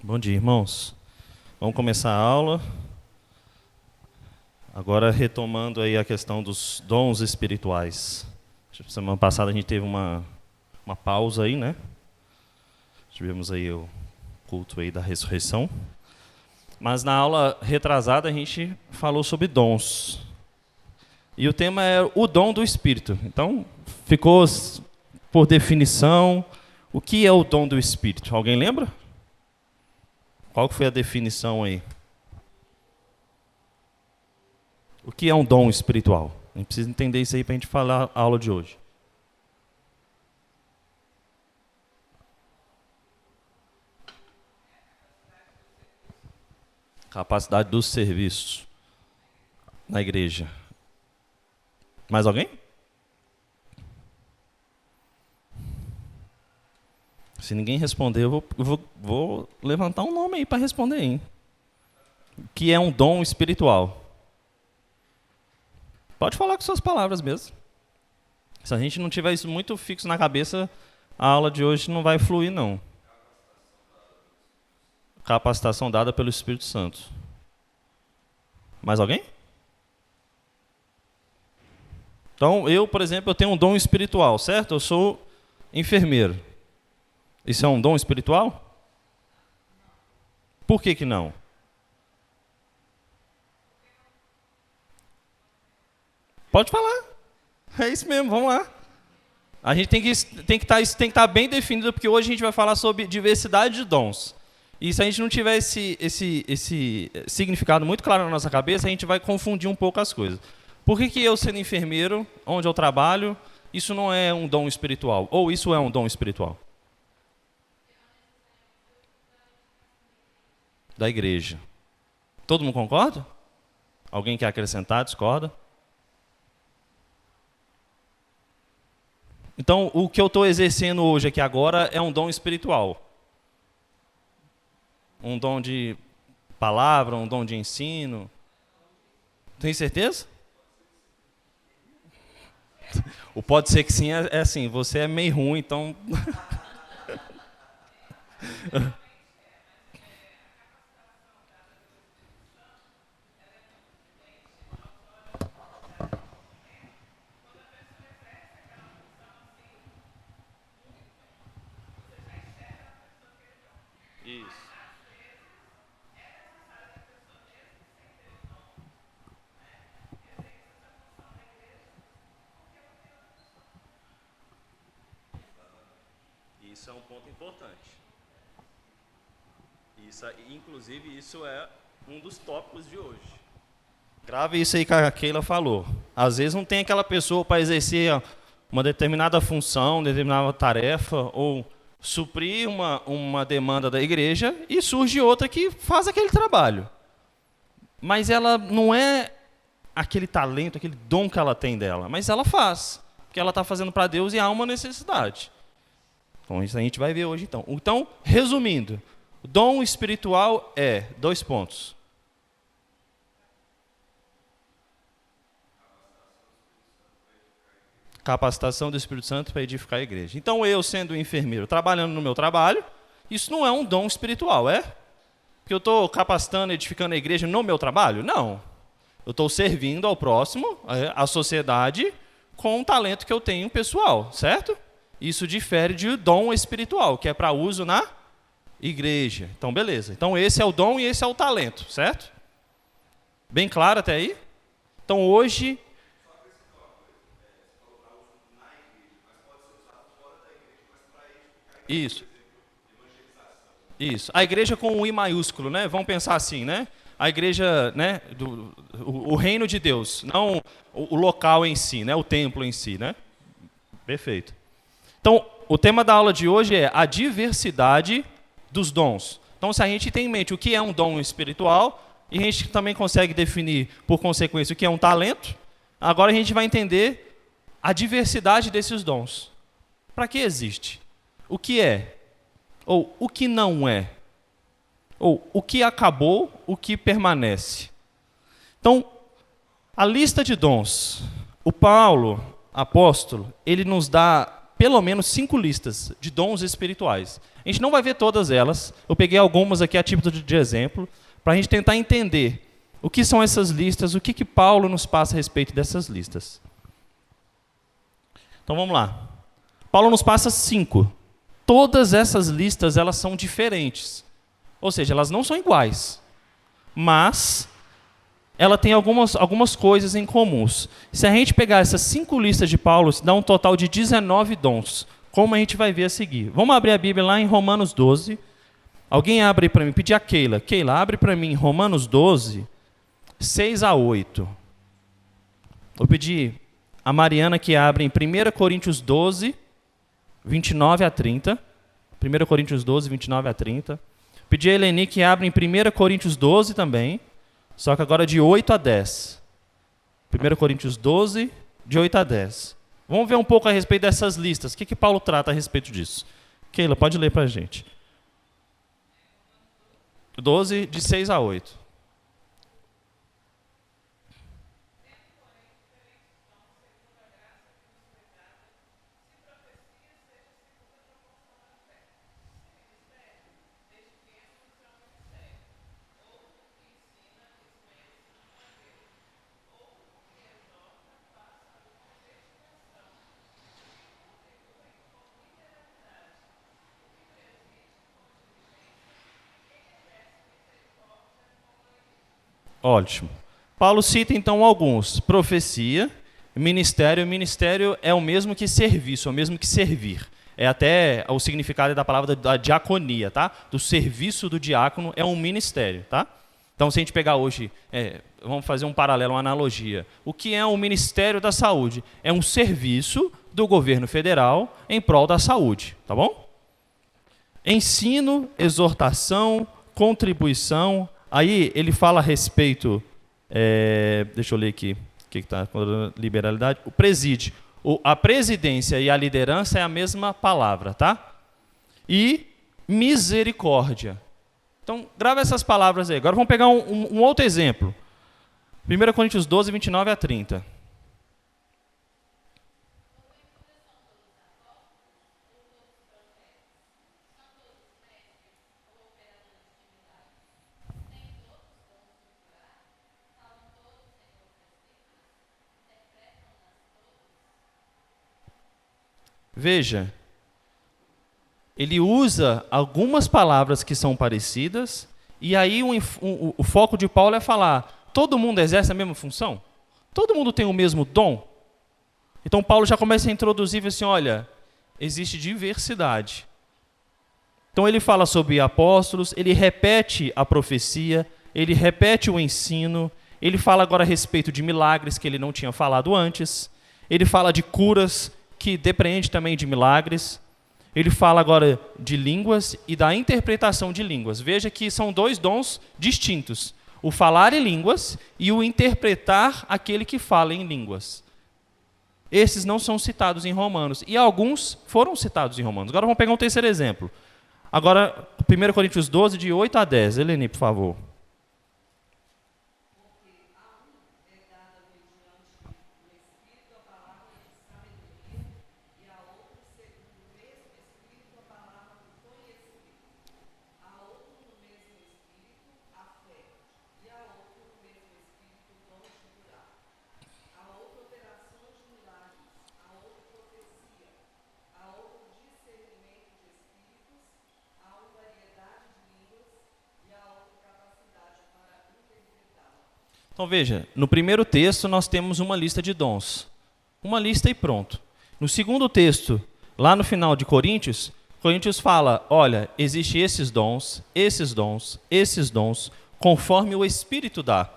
Bom dia, irmãos. Vamos começar a aula. Agora retomando aí a questão dos dons espirituais. Semana passada a gente teve uma pausa aí, né? Tivemos aí o culto aí da ressurreição. Mas na aula retrasada a gente falou sobre dons. E o tema é o dom do Espírito. Então, ficou por definição, o que é o dom do Espírito? Alguém lembra? Qual foi a definição aí? O que é um dom espiritual? A gente precisa entender isso aí para a gente falar a aula de hoje. Capacidade dos serviços na igreja. Mais alguém? Se ninguém responder, eu vou levantar um nome aí para responder, hein? O que é um dom espiritual? Pode falar com suas palavras mesmo. Se a gente não tiver isso muito fixo na cabeça, a aula de hoje não vai fluir, não. Capacitação dada pelo Espírito Santo. Mais alguém? Então, eu, por exemplo, eu tenho um dom espiritual, certo? Eu sou enfermeiro. Isso é um dom espiritual? Por que não? Pode falar. É isso mesmo, vamos lá. A gente tem que estar bem definido, porque hoje a gente vai falar sobre diversidade de dons. E se a gente não tiver esse significado muito claro na nossa cabeça, a gente vai confundir um pouco as coisas. Por que eu, sendo enfermeiro, onde eu trabalho, isso não é um dom espiritual? Ou isso é um dom espiritual? Da igreja. Todo mundo concorda? Alguém quer acrescentar, discorda? Então, o que eu estou exercendo hoje aqui agora é um dom espiritual. Um dom de palavra, um dom de ensino. Tem certeza? O pode ser que sim é assim, você é meio ruim, então... Isso. Isso é um ponto importante. Inclusive, isso é um dos tópicos de hoje. Grave isso aí que a Keila falou. Às vezes não tem aquela pessoa para exercer uma determinada função, determinada tarefa, ou suprir uma demanda da igreja, e surge outra que faz aquele trabalho. Mas ela não é aquele talento, aquele dom que ela tem dela, mas ela faz, porque ela está fazendo para Deus e há uma necessidade. Então, isso a gente vai ver hoje, então. Então, resumindo, dom espiritual é, 2 pontos. Capacitação do Espírito Santo para edificar a igreja. Então, eu, sendo enfermeiro, trabalhando no meu trabalho, isso não é um dom espiritual, é? Porque eu estou capacitando, edificando a igreja no meu trabalho? Não. Eu estou servindo ao próximo, à sociedade, com o talento que eu tenho pessoal, certo? Isso difere de dom espiritual, que é para uso na igreja. Então, beleza. Então, esse é o dom e esse é o talento, certo? Bem claro até aí? Então, hoje... Isso. Isso. A igreja com um I maiúsculo, né? Vamos pensar assim, né? A igreja, né? O reino de Deus, não o local em si, né? O templo em si, né? Perfeito. Então, o tema da aula de hoje é a diversidade dos dons. Então, se a gente tem em mente o que é um dom espiritual, e a gente também consegue definir, por consequência, o que é um talento, agora a gente vai entender a diversidade desses dons. Para que existe? O que é? Ou o que não é? Ou o que acabou, o que permanece? Então, a lista de dons. O Paulo, apóstolo, ele nos dá pelo menos 5 listas de dons espirituais. A gente não vai ver todas elas, eu peguei algumas aqui a título de exemplo, para a gente tentar entender o que são essas listas, o que Paulo nos passa a respeito dessas listas. Então vamos lá. Paulo nos passa 5. Todas essas listas elas são diferentes. Ou seja, elas não são iguais. Mas ela tem algumas coisas em comuns. Se a gente pegar essas 5 listas de Paulo, dá um total de 19 dons, como a gente vai ver a seguir. Vamos abrir a Bíblia lá em Romanos 12. Alguém abre para mim, pedir a Keila. Keila, abre para mim Romanos 12, 6 a 8. Vou pedir a Mariana que abre em 1 Coríntios 12, 29 a 30. 1 Coríntios 12, 29 a 30. Pedir a Eleni que abre em 1 Coríntios 12 também. Só que agora de 8 a 10. 1 Coríntios 12, de 8 a 10. Vamos ver um pouco a respeito dessas listas. O que Paulo trata a respeito disso? Keila, pode ler para a gente. 12, de 6 a 8. Ótimo. Paulo cita então alguns. Profecia, ministério. Ministério é o mesmo que serviço, é o mesmo que servir. É até o significado da palavra da diaconia, tá? Do serviço do diácono é um ministério, tá? Então, se a gente pegar hoje, vamos fazer um paralelo, uma analogia. O que é o Ministério da Saúde? É um serviço do governo federal em prol da saúde, tá bom? Ensino, exortação, contribuição. Aí ele fala a respeito, deixa eu ler aqui, o que está com liberalidade? O preside. A presidência e a liderança é a mesma palavra, tá? E misericórdia. Então, grava essas palavras aí. Agora vamos pegar um outro exemplo. 1 Coríntios 12, 29 a 30. Veja, ele usa algumas palavras que são parecidas, e aí o foco de Paulo é falar, todo mundo exerce a mesma função? Todo mundo tem o mesmo dom? Então Paulo já começa a introduzir assim, olha, existe diversidade. Então ele fala sobre apóstolos, ele repete a profecia, ele repete o ensino, ele fala agora a respeito de milagres que ele não tinha falado antes, ele fala de curas, que depreende também de milagres. Ele fala agora de línguas e da interpretação de línguas. Veja que são 2 dons distintos. O falar em línguas e o interpretar aquele que fala em línguas. Esses não são citados em Romanos. E alguns foram citados em Romanos. Agora vamos pegar um terceiro exemplo. Agora, 1 Coríntios 12, de 8 a 10. Eleni, por favor. Então veja, no primeiro texto nós temos uma lista de dons. Uma lista e pronto. No segundo texto, lá no final de Coríntios, Coríntios fala, olha, existem esses dons, conforme o Espírito dá.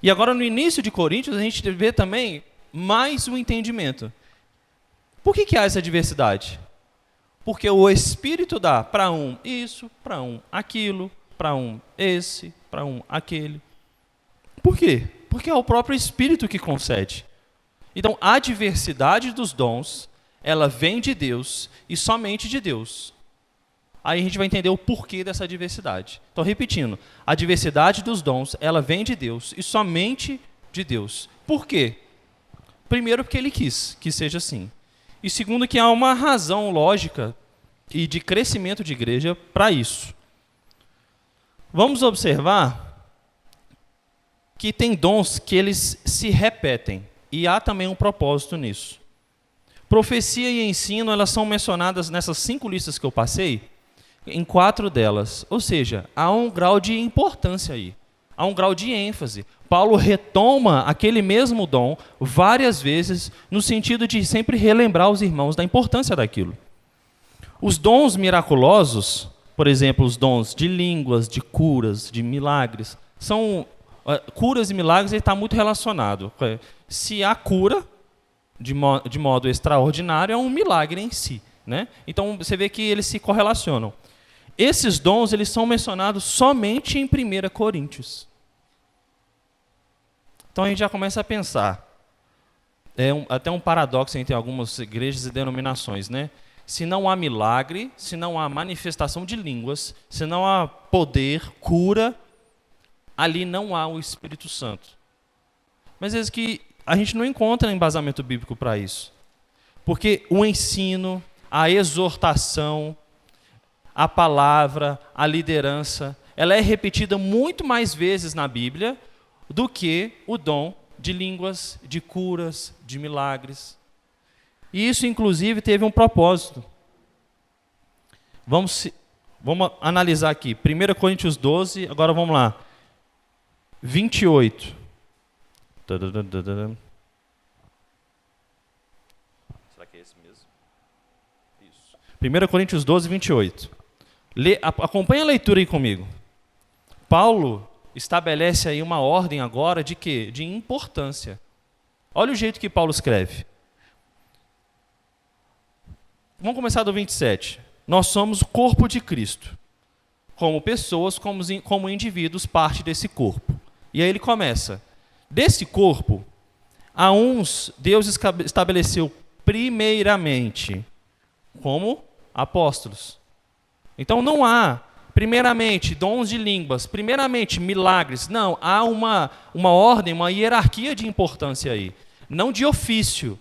E agora no início de Coríntios a gente vê também mais um entendimento. Por que há essa diversidade? Porque o Espírito dá para um isso, para um aquilo, para um esse, para um aquele. Por quê? Porque é o próprio Espírito que concede. Então, a diversidade dos dons, ela vem de Deus e somente de Deus. Aí a gente vai entender o porquê dessa diversidade. Então, repetindo, a diversidade dos dons, ela vem de Deus e somente de Deus. Por quê? Primeiro, porque Ele quis que seja assim. E segundo, que há uma razão lógica e de crescimento de igreja para isso. Vamos observar que tem dons que eles se repetem, e há também um propósito nisso. Profecia e ensino, elas são mencionadas nessas 5 listas que eu passei, em 4 delas. Ou seja, há um grau de importância aí, há um grau de ênfase. Paulo retoma aquele mesmo dom várias vezes, no sentido de sempre relembrar os irmãos da importância daquilo. Os dons miraculosos, por exemplo, os dons de línguas, de curas, de milagres, são curas e milagres, ele está muito relacionado. Se há cura, de modo extraordinário, é um milagre em si, né? Então, você vê que eles se correlacionam. Esses dons, eles são mencionados somente em 1 Coríntios. Então, a gente já começa a pensar. Até um paradoxo entre algumas igrejas e denominações, né? Se não há milagre, se não há manifestação de línguas, se não há poder, cura, ali não há o Espírito Santo. Mas é que a gente não encontra embasamento bíblico para isso. Porque o ensino, a exortação, a palavra, a liderança, ela é repetida muito mais vezes na Bíblia do que o dom de línguas, de curas, de milagres. E isso, inclusive, teve um propósito. Vamos analisar aqui. 1 Coríntios 12, agora vamos lá. 28. Será que é esse mesmo? Isso. 1 Coríntios 12, 28. Acompanha a leitura aí comigo. Paulo estabelece aí uma ordem agora de quê? De importância. Olha o jeito que Paulo escreve. Vamos começar do 27. Nós somos o corpo de Cristo. Como pessoas, como indivíduos, parte desse corpo. E aí ele começa. Desse corpo, a uns Deus estabeleceu primeiramente como apóstolos. Então não há, primeiramente, dons de línguas, primeiramente, milagres. Não, há uma ordem, uma hierarquia de importância aí. Não de ofício,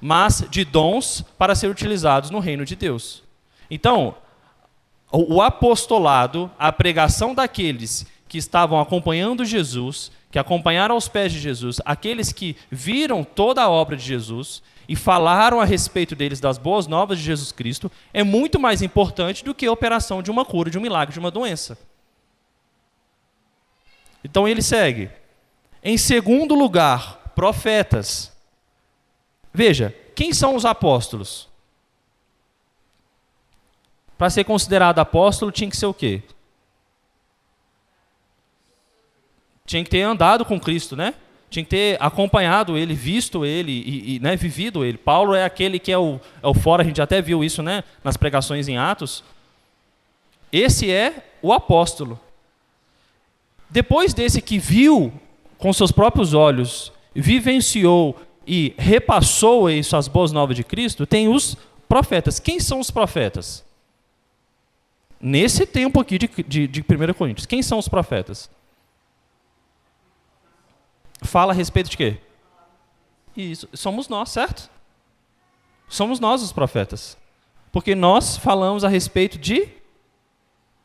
mas de dons para ser utilizados no reino de Deus. Então, o apostolado, a pregação daqueles que estavam acompanhando Jesus, que acompanharam aos pés de Jesus, aqueles que viram toda a obra de Jesus e falaram a respeito deles das boas novas de Jesus Cristo, é muito mais importante do que a operação de uma cura, de um milagre, de uma doença. Então ele segue. Em segundo lugar, profetas. Veja, quem são os apóstolos? Para ser considerado apóstolo tinha que ser o quê? Tinha que ter andado com Cristo, né? Tinha que ter acompanhado ele, visto ele e né, vivido ele. Paulo é aquele que é o fora, a gente até viu isso, né, nas pregações em Atos. Esse é o apóstolo. Depois desse que viu com seus próprios olhos, vivenciou e repassou isso, as boas novas de Cristo, tem os profetas. Quem são os profetas? Nesse tempo aqui de 1 Coríntios, quem são os profetas? Fala a respeito de quê? Isso, somos nós, certo? Somos nós os profetas. Porque nós falamos a respeito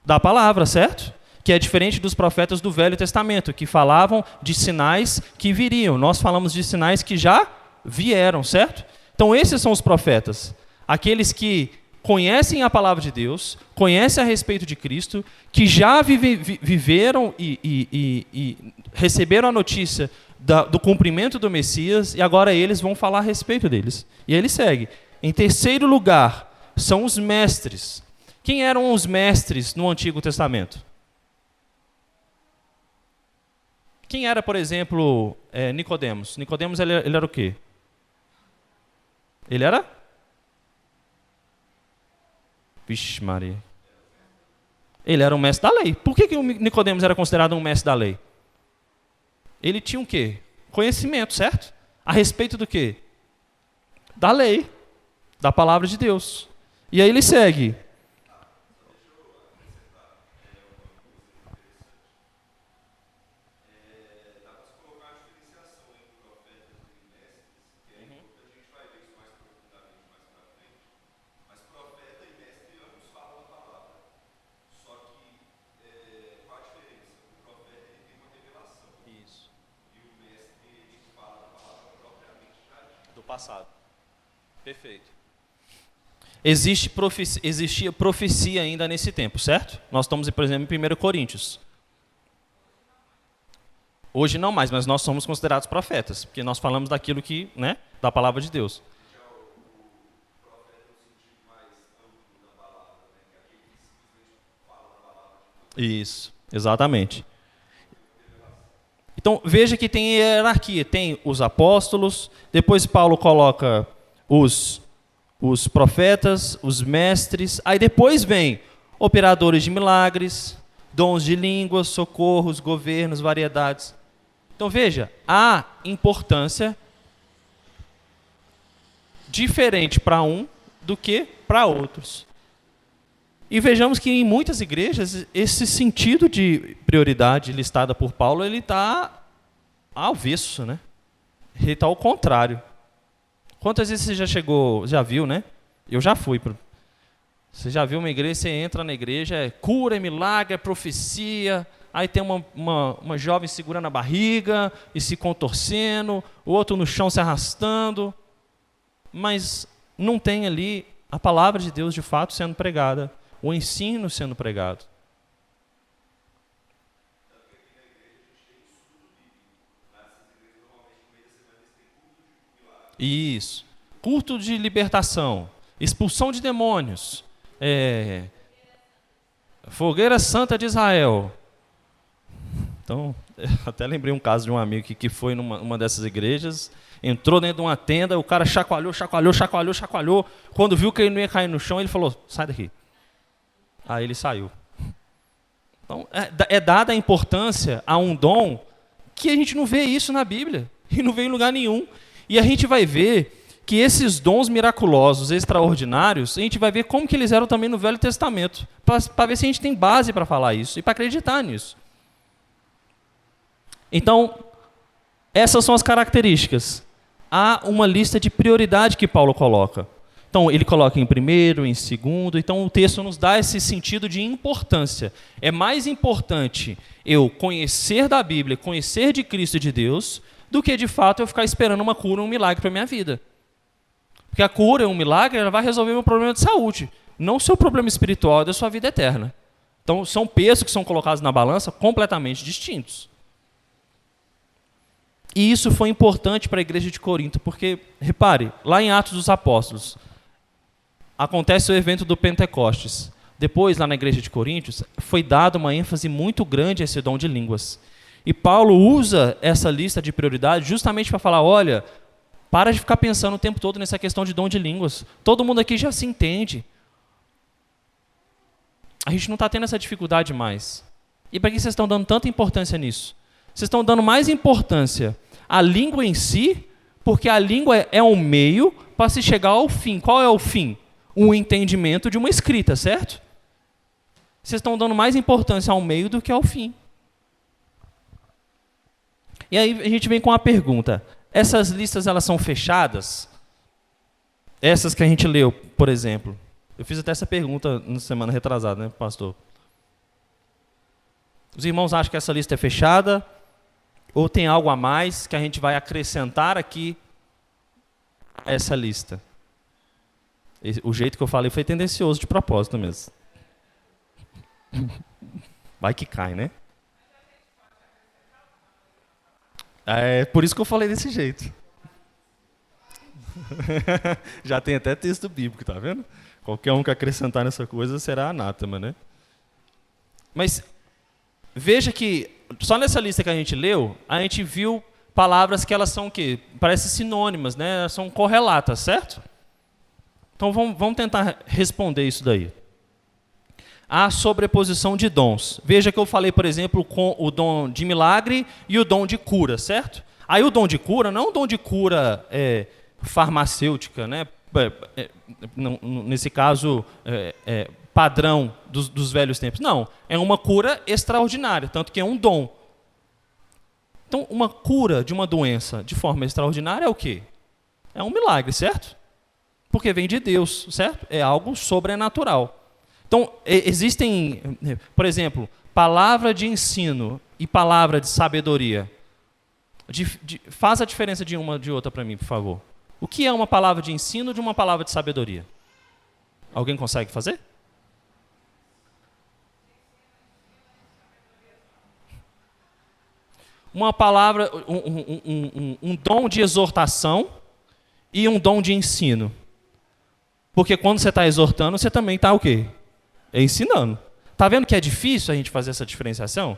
da palavra, certo? Que é diferente dos profetas do Velho Testamento, que falavam de sinais que viriam. Nós falamos de sinais que já vieram, certo? Então esses são os profetas. Aqueles que conhecem a palavra de Deus, conhecem a respeito de Cristo, que já viveram e receberam a notícia do cumprimento do Messias, e agora eles vão falar a respeito deles. E aí ele segue. Em terceiro lugar, são os mestres. Quem eram os mestres no Antigo Testamento? Quem era, por exemplo, Nicodemos? Nicodemos, ele era o quê? Ele era? Vixe Maria. Ele era um mestre da lei. Por que o Nicodemos era considerado um mestre da lei? Ele tinha o quê? Conhecimento, certo? A respeito do quê? Da lei, da palavra de Deus. E aí ele segue. passado. Perfeito. Existia profecia ainda nesse tempo, certo? Nós estamos, por exemplo, em 1 Coríntios. Hoje não mais, mas nós somos considerados profetas, porque nós falamos daquilo que, né, da palavra de Deus. Isso, exatamente. Então, veja que tem hierarquia. Tem os apóstolos, depois Paulo coloca os profetas, os mestres, aí depois vem operadores de milagres, dons de línguas, socorros, governos, variedades. Então, veja, há importância diferente para um do que para outros. E vejamos que em muitas igrejas, esse sentido de prioridade listada por Paulo, ele está ao avesso, né? Ele está ao contrário. Quantas vezes você já viu, né? Eu já fui. Você já viu uma igreja, você entra na igreja, é cura, é milagre, é profecia, aí tem uma jovem segurando a barriga e se contorcendo, o outro no chão se arrastando, mas não tem ali a palavra de Deus de fato sendo pregada, o ensino sendo pregado. Isso. Culto de libertação, expulsão de demônios, fogueira santa de Israel. Então, até lembrei um caso de um amigo que foi numa dessas igrejas, entrou dentro de uma tenda, o cara chacoalhou. Quando viu que ele não ia cair no chão, ele falou, sai daqui. Aí ele saiu. Então, é dada a importância a um dom que a gente não vê isso na Bíblia, e não vê em lugar nenhum. E a gente vai ver que esses dons miraculosos, extraordinários, a gente vai ver como que eles eram também no Velho Testamento, para ver se a gente tem base para falar isso e para acreditar nisso. Então, essas são as características. Há uma lista de prioridade que Paulo coloca. Então, ele coloca em primeiro, em segundo. Então, o texto nos dá esse sentido de importância. É mais importante eu conhecer da Bíblia, conhecer de Cristo e de Deus, do que, de fato, eu ficar esperando uma cura, um milagre para a minha vida. Porque a cura, um milagre, ela vai resolver meu problema de saúde, não o seu problema espiritual da sua vida eterna. Então, são pesos que são colocados na balança completamente distintos. E isso foi importante para a igreja de Corinto, porque, repare, lá em Atos dos Apóstolos, acontece o evento do Pentecostes. Depois, lá na igreja de Coríntios, foi dada uma ênfase muito grande a esse dom de línguas. E Paulo usa essa lista de prioridades justamente para falar, olha, para de ficar pensando o tempo todo nessa questão de dom de línguas. Todo mundo aqui já se entende. A gente não está tendo essa dificuldade mais. E para que vocês estão dando tanta importância nisso? Vocês estão dando mais importância à língua em si, porque a língua é um meio para se chegar ao fim. Qual é o fim? O entendimento de uma escrita, certo? Vocês estão dando mais importância ao meio do que ao fim. E aí a gente vem com a pergunta, essas listas elas são fechadas? Essas que a gente leu, por exemplo. Eu fiz até essa pergunta na semana retrasada, né, pastor? Os irmãos acham que essa lista é fechada? Ou tem algo a mais que a gente vai acrescentar aqui a essa lista? O jeito que eu falei foi tendencioso de propósito mesmo. Vai que cai, né? É por isso que eu falei desse jeito. Já tem até texto bíblico, tá vendo? Qualquer um que acrescentar nessa coisa será anátema, né? Mas veja que só nessa lista que a gente leu, a gente viu palavras que elas são o quê? Parecem sinônimas, né? Elas são correlatas, certo? Então vamos tentar responder isso daí. A sobreposição de dons. Veja que eu falei, por exemplo, com o dom de milagre e o dom de cura, certo? Aí o dom de cura não é um dom de cura farmacêutica, né? Nesse caso, padrão dos velhos tempos. Não, é uma cura extraordinária, tanto que é um dom. Então, uma cura de uma doença de forma extraordinária é o quê? É um milagre, certo? Porque vem de Deus, certo? É algo sobrenatural. Então, existem, por exemplo, palavra de ensino e palavra de sabedoria. Faz a diferença de uma de outra para mim, por favor. O que é uma palavra de ensino de uma palavra de sabedoria? Alguém consegue fazer? Uma palavra, um dom de exortação e um dom de ensino. Porque quando você está exortando, você também está o quê? Ensinando. Está vendo que é difícil a gente fazer essa diferenciação?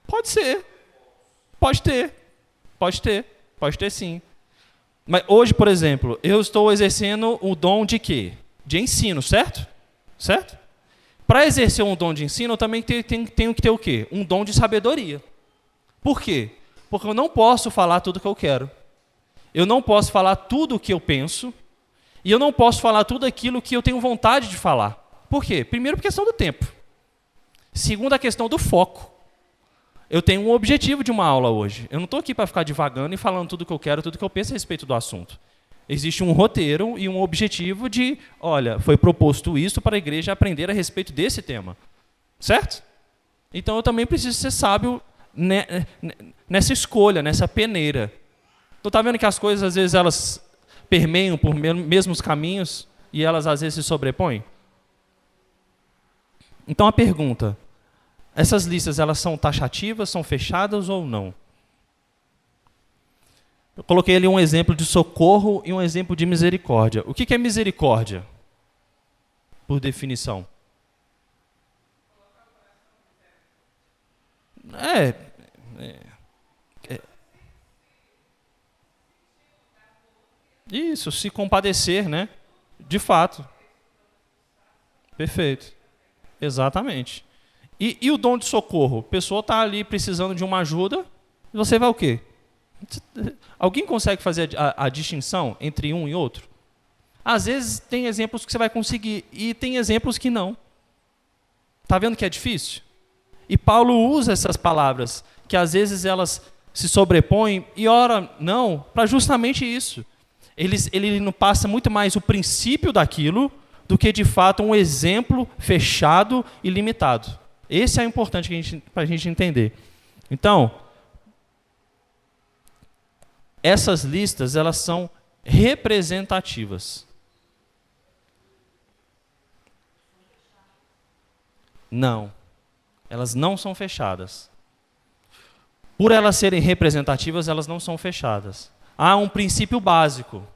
Pode ser. Pode ter sim. Mas hoje, por exemplo, eu estou exercendo o dom de quê? De ensino, certo? Certo? Para exercer um dom de ensino, eu também tenho que ter o quê? Um dom de sabedoria. Por quê? Porque eu não posso falar tudo o que eu quero. Eu não posso falar tudo o que eu penso. E eu não posso falar tudo aquilo que eu tenho vontade de falar. Por quê? Primeiro, por questão do tempo. Segundo, a questão do foco. Eu tenho um objetivo de uma aula hoje. Eu não estou aqui para ficar divagando e falando tudo o que eu quero, tudo o que eu penso a respeito do assunto. Existe um roteiro e um objetivo de, olha, foi proposto isso para a igreja aprender a respeito desse tema. Certo? Então eu também preciso ser sábio nessa escolha, nessa peneira. Tu está vendo que as coisas, às vezes, elas permeiam por mesmos caminhos e elas, às vezes, se sobrepõem? Então a pergunta, essas listas, elas são taxativas, são fechadas ou não? Eu coloquei ali um exemplo de socorro e um exemplo de misericórdia. O que é misericórdia? Por definição. Isso, se compadecer, né? De fato. Perfeito. Exatamente. E o dom de socorro? A pessoa está ali precisando de uma ajuda, e você vai o quê? Alguém consegue fazer a distinção entre um e outro? Às vezes tem exemplos que você vai conseguir, e tem exemplos que não. Está vendo que é difícil? E Paulo usa essas palavras, que às vezes elas se sobrepõem, e ora não, para justamente isso. Ele não passa muito mais o princípio daquilo do que, de fato, um exemplo fechado e limitado. Esse é o importante para a gente entender. Então, essas listas, elas são representativas. Não. Elas não são fechadas. Por elas serem representativas, elas não são fechadas. Há um princípio básico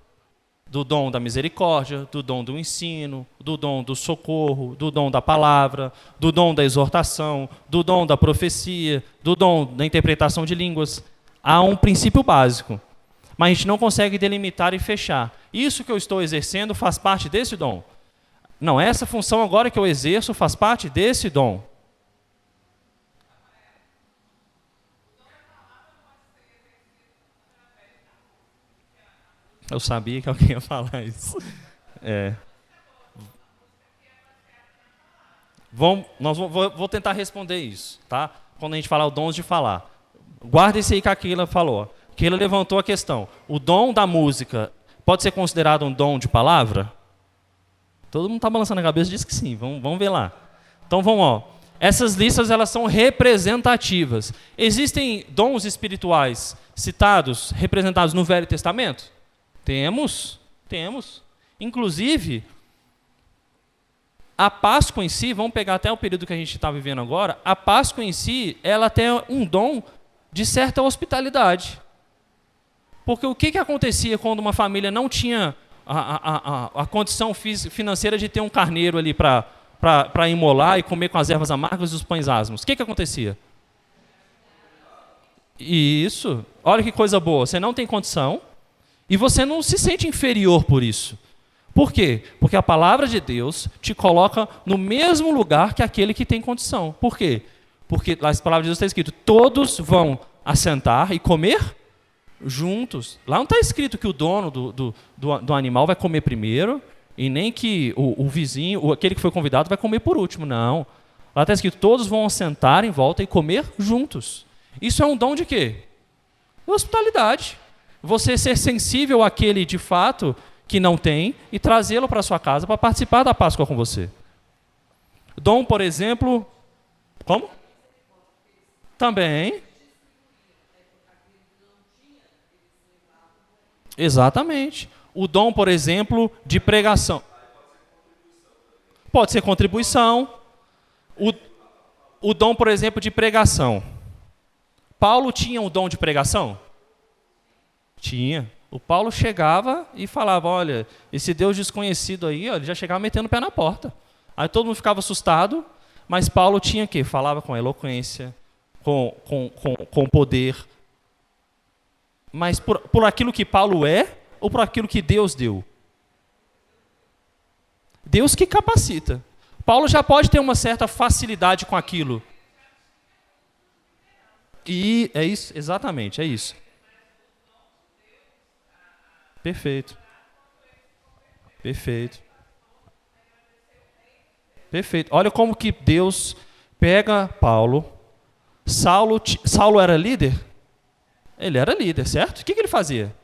do dom da misericórdia, do dom do ensino, do dom do socorro, do dom da palavra, do dom da exortação, do dom da profecia, do dom da interpretação de línguas. Há um princípio básico, mas a gente não consegue delimitar e fechar. Isso que eu estou exercendo faz parte desse dom. Não, essa função agora que eu exerço faz parte desse dom. Eu sabia que alguém ia falar isso. Vou tentar responder isso, tá? Quando a gente falar o dom de falar. Guarda isso aí que a Keila falou. Keila levantou a questão. O dom da música pode ser considerado um dom de palavra? Todo mundo está balançando a cabeça e diz que sim. Vamos ver lá. Então vamos, ó. Essas listas, elas são representativas. Existem dons espirituais citados, representados no Velho Testamento? Temos. Inclusive, a Páscoa em si, vamos pegar até o período que a gente está vivendo agora, a Páscoa em si, ela tem um dom de certa hospitalidade. Porque o que acontecia quando uma família não tinha a condição financeira de ter um carneiro ali para imolar e comer com as ervas amargas e os pães asmos? O que acontecia? Isso. Olha que coisa boa. Você não tem condição e você não se sente inferior por isso. Por quê? Porque a palavra de Deus te coloca no mesmo lugar que aquele que tem condição. Por quê? Porque lá na palavra de Deus está escrito, todos vão assentar e comer juntos. Lá não está escrito que o dono do animal vai comer primeiro e nem que o vizinho, aquele que foi convidado, vai comer por último. Não. Lá está escrito, todos vão assentar em volta e comer juntos. Isso é um dom de quê? Hospitalidade. Você ser sensível àquele, de fato, que não tem e trazê-lo para sua casa para participar da Páscoa com você. Dom, por exemplo... Como? Também. Exatamente. O dom, por exemplo, de pregação. Pode ser contribuição. O dom, por exemplo, de pregação. Paulo tinha um dom de pregação? Tinha. O Paulo chegava e falava, olha, esse Deus desconhecido aí, ó, ele já chegava metendo o pé na porta. Aí todo mundo ficava assustado, mas Paulo tinha o quê? Falava com eloquência, com poder. Mas por aquilo que Paulo é ou por aquilo que Deus deu? Deus que capacita. Paulo já pode ter uma certa facilidade com aquilo. E é isso, exatamente, é isso. Perfeito. Perfeito. Perfeito. Olha como que Deus pega Paulo. Saulo era líder? Ele era líder, certo? O que ele fazia?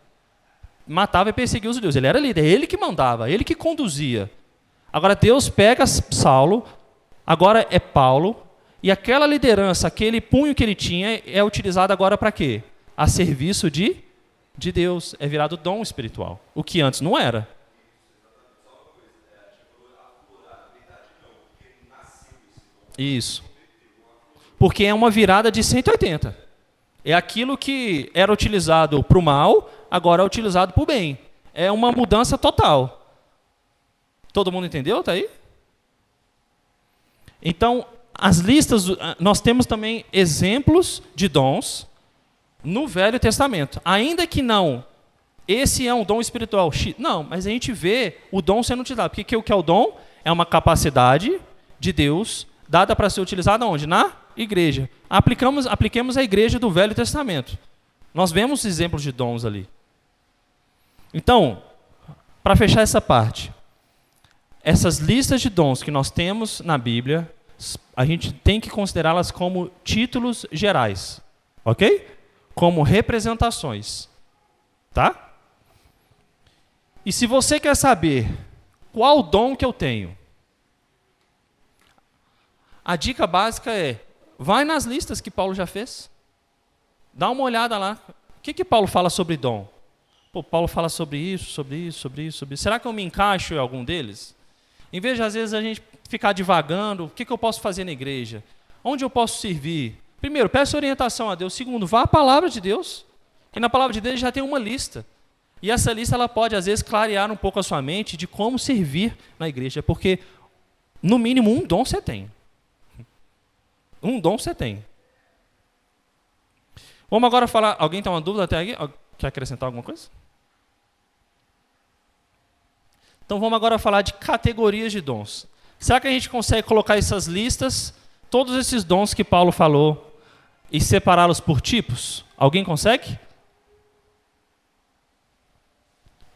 Matava e perseguia os judeus. Ele era líder, ele que mandava, ele que conduzia. Agora Deus pega Saulo, agora é Paulo, e aquela liderança, aquele punho que ele tinha, é utilizado agora para quê? A serviço de Deus. É virado dom espiritual. O que antes não era. Isso. Porque é uma virada de 180. É aquilo que era utilizado para o mal, agora é utilizado para o bem. É uma mudança total. Todo mundo entendeu? Tá aí? Então, as listas, nós temos também exemplos de dons no Velho Testamento. Ainda que não, esse é um dom espiritual. Não, mas a gente vê o dom sendo utilizado. Porque o que é o dom? É uma capacidade de Deus dada para ser utilizada onde? Na igreja. Apliquemos a igreja do Velho Testamento. Nós vemos exemplos de dons ali. Então, para fechar essa parte, essas listas de dons que nós temos na Bíblia, a gente tem que considerá-las como títulos gerais, ok? Como representações, tá? E se você quer saber qual dom que eu tenho, a dica básica é, vai nas listas que Paulo já fez. Dá uma olhada lá. O que Paulo fala sobre dom? Pô, Paulo fala sobre isso, sobre isso, sobre isso, sobre isso. Será que eu me encaixo em algum deles? Em vez de, às vezes, a gente ficar divagando, o que eu posso fazer na igreja? Onde eu posso servir? Primeiro, peça orientação a Deus. Segundo, vá à palavra de Deus. E na palavra de Deus já tem uma lista. E essa lista ela pode, às vezes, clarear um pouco a sua mente de como servir na igreja. Porque, no mínimo, um dom você tem. Um dom você tem. Vamos agora falar... Alguém tem uma dúvida até aqui? Quer acrescentar alguma coisa? Então vamos agora falar de categorias de dons. Será que a gente consegue colocar essas listas, todos esses dons que Paulo falou, e separá-los por tipos? Alguém consegue?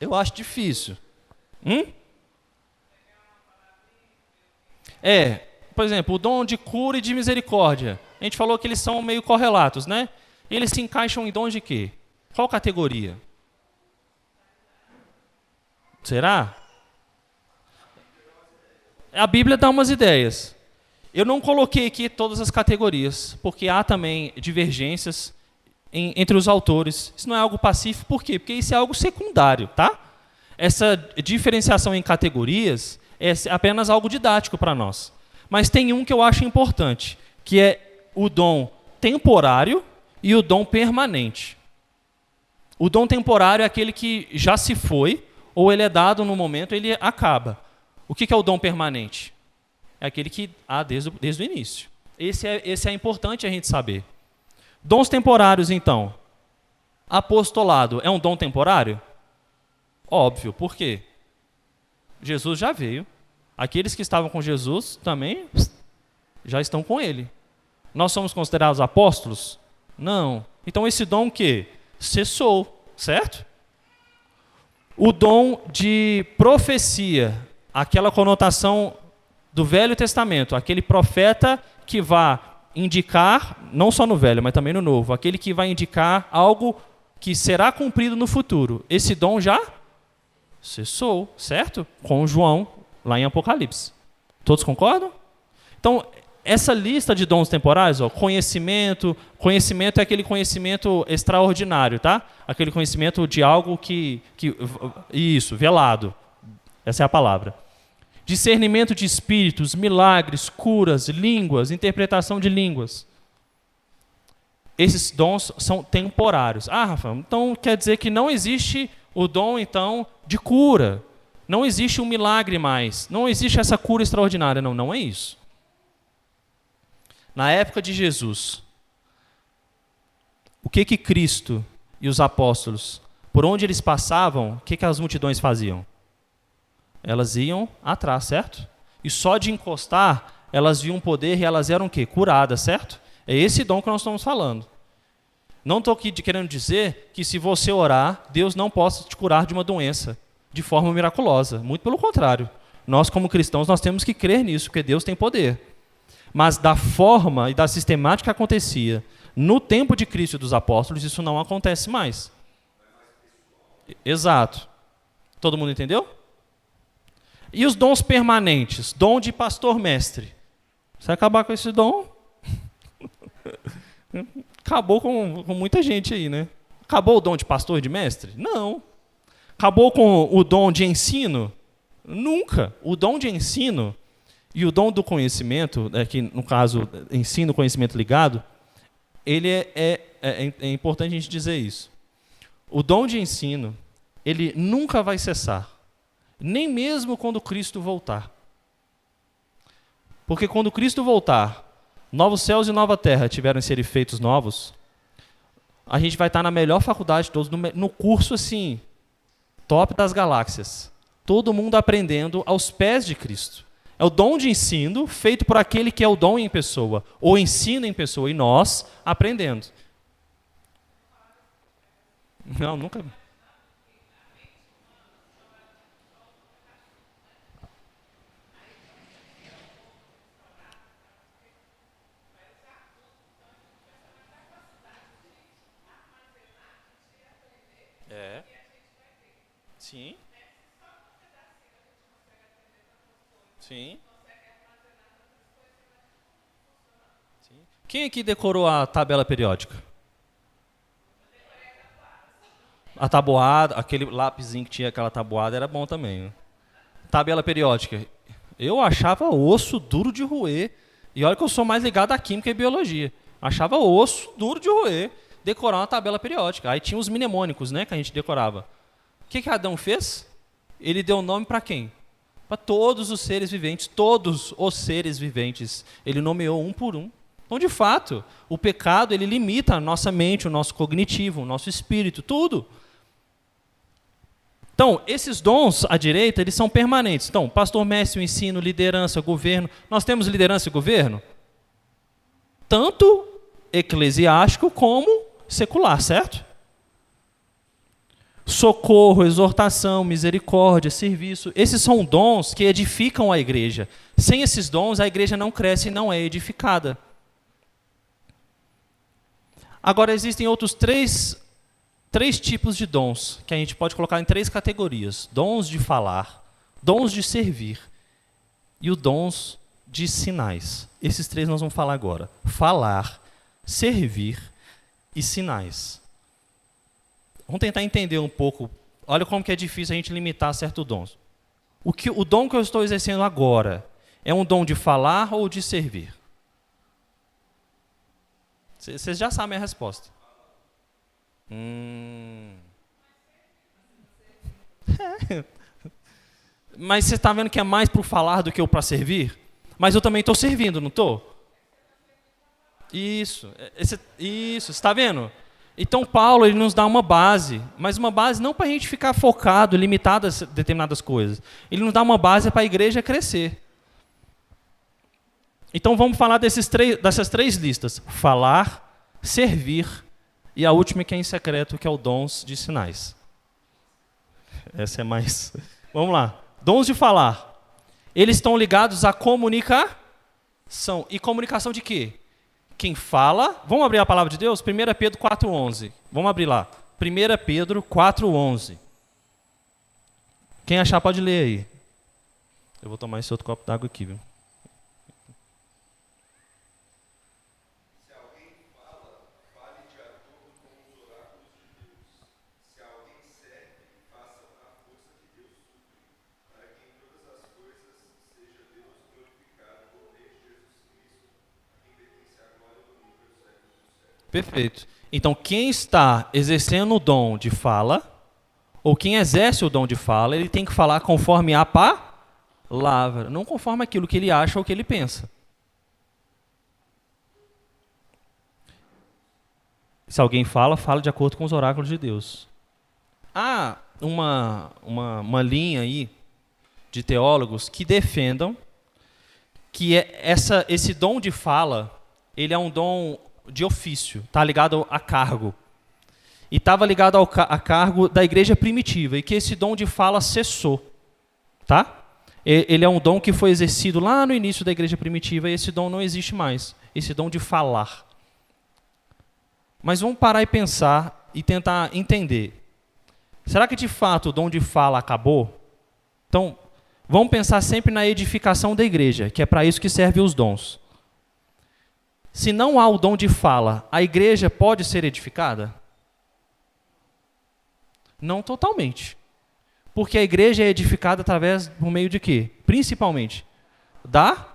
Eu acho difícil. Por exemplo, o dom de cura e de misericórdia. A gente falou que eles são meio correlatos, né? Eles se encaixam em dons de quê? Qual categoria? Será? A Bíblia dá umas ideias. Eu não coloquei aqui todas as categorias, porque há também divergências entre os autores. Isso não é algo pacífico, por quê? Porque isso é algo secundário, tá? Essa diferenciação em categorias é apenas algo didático para nós. Mas tem um que eu acho importante, que é o dom temporário e o dom permanente. O dom temporário é aquele que já se foi, ou ele é dado no momento, ele acaba. O que é o dom permanente? É aquele que há desde o início. Esse é importante a gente saber. Dons temporários, então. Apostolado é um dom temporário? Óbvio, por quê? Jesus já veio. Aqueles que estavam com Jesus também já estão com ele. Nós somos considerados apóstolos? Não. Então esse dom o quê? Cessou, certo? O dom de profecia, aquela conotação do Velho Testamento, aquele profeta que vai indicar, não só no Velho, mas também no Novo, aquele que vai indicar algo que será cumprido no futuro. Esse dom já cessou, certo? Com João, lá em Apocalipse. Todos concordam? Então, essa lista de dons temporais, ó, conhecimento é aquele conhecimento extraordinário, tá? Aquele conhecimento de algo isso, velado. Essa é a palavra. Discernimento de espíritos, milagres, curas, línguas, interpretação de línguas. Esses dons são temporários. Ah, Rafa, então quer dizer que não existe o dom, então, de cura. Não existe um milagre mais. Não existe essa cura extraordinária. Não, não é isso. Na época de Jesus, o que Cristo e os apóstolos, por onde eles passavam, o que as multidões faziam? Elas iam atrás, certo? E só de encostar, elas viam poder e elas eram o quê? Curadas, certo? É esse dom que nós estamos falando. Não estou aqui querendo dizer que se você orar, Deus não possa te curar de uma doença de forma miraculosa. Muito pelo contrário. Nós, como cristãos, nós temos que crer nisso, porque Deus tem poder. Mas da forma e da sistemática que acontecia no tempo de Cristo e dos apóstolos, isso não acontece mais. Exato. Todo mundo entendeu? E os dons permanentes? Dom de pastor-mestre. Você vai acabar com esse dom? Acabou com muita gente aí, né? Acabou o dom de pastor e de mestre? Não. Acabou com o dom de ensino? Nunca. O dom de ensino e o dom do conhecimento, que no caso, ensino, conhecimento ligado, ele é importante a gente dizer isso. O dom de ensino, ele nunca vai cessar. Nem mesmo quando Cristo voltar. Porque quando Cristo voltar, novos céus e nova terra tiveram que ser feitos novos, a gente vai estar na melhor faculdade de todos, no curso assim, top das galáxias. Todo mundo aprendendo aos pés de Cristo. É o dom de ensino feito por aquele que é o dom em pessoa, ou ensino em pessoa, e nós aprendendo. Não, nunca. É. Sim. Sim. Sim. Quem aqui decorou a tabela periódica? A tabuada, aquele lápisinho que tinha aquela tabuada era bom também. Né? Tabela periódica. Eu achava osso duro de roer. E olha que eu sou mais ligado à química e biologia. Achava osso duro de roer decorar uma tabela periódica. Aí tinha os mnemônicos, né, que a gente decorava. O que Adão fez? Ele deu nome para quem? Para todos os seres viventes, todos os seres viventes. Ele nomeou um por um. Então, de fato, o pecado ele limita a nossa mente, o nosso cognitivo, o nosso espírito, tudo. Então, esses dons à direita, eles são permanentes. Então, pastor, mestre, ensino, liderança, governo. Nós temos liderança e governo? Tanto eclesiástico como secular, certo? Socorro, exortação, misericórdia, serviço. Esses são dons que edificam a igreja. Sem esses dons, a igreja não cresce e não é edificada. Agora, existem outros três tipos de dons, que a gente pode colocar em 3 categorias. Dons de falar, dons de servir e os dons de sinais. Esses 3 nós vamos falar agora. Falar, servir e sinais. Vamos tentar entender um pouco. Olha como que é difícil a gente limitar certos dons. O dom que eu estou exercendo agora é um dom de falar ou de servir? Vocês já sabem a resposta. Mas você está vendo que é mais para o falar do que para servir? Mas eu também estou servindo, não estou? Isso, você está vendo? Então Paulo ele nos dá uma base, mas uma base não para a gente ficar focado, limitado a determinadas coisas. Ele nos dá uma base para a igreja crescer. Então vamos falar dessas 3 listas. Falar, servir e a última que é em secreto, que é o dons de sinais. Essa é mais... Vamos lá. Dons de falar. Eles estão ligados à comunicação. E comunicação de quê? Quem fala... Vamos abrir a palavra de Deus? 1 Pedro 4,11. Vamos abrir lá. 1 Pedro 4,11. Quem achar pode ler aí. Eu vou tomar esse outro copo d'água aqui, viu? Perfeito. Então, quem está exercendo o dom de fala, ou quem exerce o dom de fala, ele tem que falar conforme a palavra, não conforme aquilo que ele acha ou que ele pensa. Se alguém fala, fala de acordo com os oráculos de Deus. Há uma linha aí de teólogos que defendam que esse dom de fala, ele é um dom de ofício, está ligado a cargo. E estava ligado a cargo da igreja primitiva, e que esse dom de fala cessou. Tá? Ele é um dom que foi exercido lá no início da igreja primitiva, e esse dom não existe mais, esse dom de falar. Mas vamos parar e pensar e tentar entender. Será que de fato o dom de fala acabou? Então, vamos pensar sempre na edificação da igreja, que é para isso que servem os dons. Se não há o dom de fala, a igreja pode ser edificada? Não totalmente. Porque a igreja é edificada por meio de quê? Principalmente da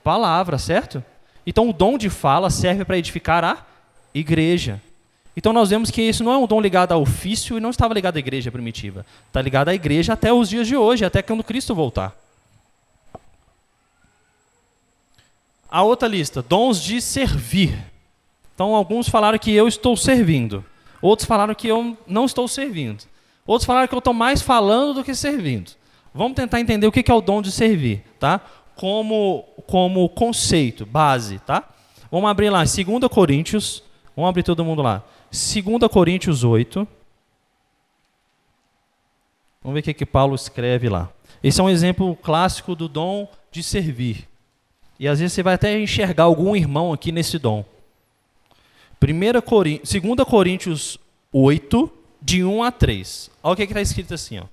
palavra, certo? Então o dom de fala serve para edificar a igreja. Então nós vemos que isso não é um dom ligado ao ofício e não estava ligado à igreja primitiva. Está ligado à igreja até os dias de hoje, até quando Cristo voltar. A outra lista, dons de servir. Então alguns falaram que eu estou servindo. Outros falaram que eu não estou servindo. Outros falaram que eu estou mais falando do que servindo. Vamos tentar entender o que é o dom de servir, tá? Como conceito, base, tá? Vamos abrir lá, 2 Coríntios. Vamos abrir todo mundo lá. 2 Coríntios 8. Vamos ver o que Paulo escreve lá. Esse é um exemplo clássico do dom de servir. E às vezes você vai até enxergar algum irmão aqui nesse dom. 2 Coríntios 8, de 1 a 3. Olha o que está escrito assim. Ó.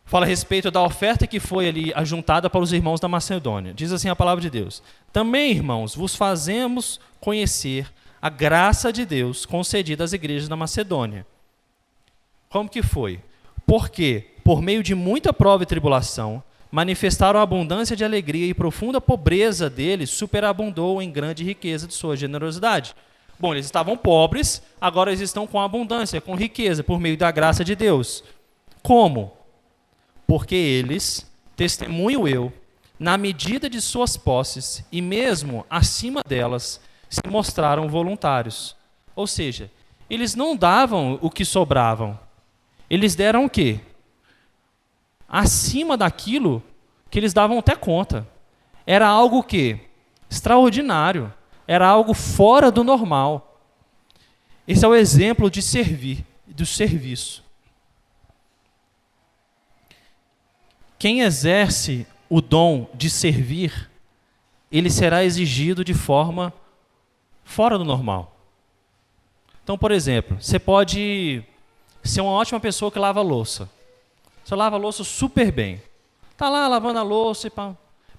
Fala a respeito da oferta que foi ali ajuntada para os irmãos da Macedônia. Diz assim a palavra de Deus. Também, irmãos, vos fazemos conhecer a graça de Deus concedida às igrejas da Macedônia. Como que foi? Porque, por meio de muita prova e tribulação, manifestaram a abundância de alegria e profunda pobreza deles superabundou em grande riqueza de sua generosidade. Bom, eles estavam pobres, agora eles estão com abundância, com riqueza, por meio da graça de Deus. Como? Porque eles, testemunho eu, na medida de suas posses e mesmo acima delas, se mostraram voluntários. Ou seja, eles não davam o que sobravam. Eles deram o quê? Acima daquilo que eles davam até conta. Era algo que extraordinário. Era algo fora do normal. Esse é o exemplo de servir, do serviço. Quem exerce o dom de servir, ele será exigido de forma fora do normal. Então, por exemplo, você pode ser uma ótima pessoa que lava a louça. Você lava a louça super bem. Está lá lavando a louça,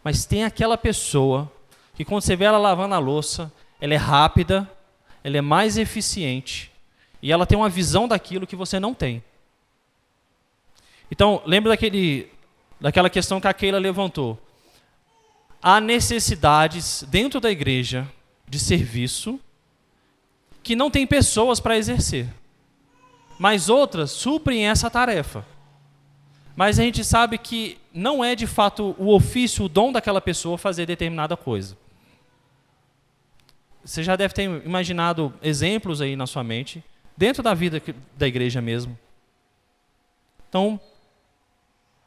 mas tem aquela pessoa que quando você vê ela lavando a louça, ela é rápida, ela é mais eficiente e ela tem uma visão daquilo que você não tem. Então, lembra daquela questão que a Keila levantou. Há necessidades dentro da igreja de serviço que não tem pessoas para exercer, mas outras suprem essa tarefa. Mas a gente sabe que não é de fato o ofício, o dom daquela pessoa fazer determinada coisa. Você já deve ter imaginado exemplos aí na sua mente, dentro da vida da igreja mesmo. Então,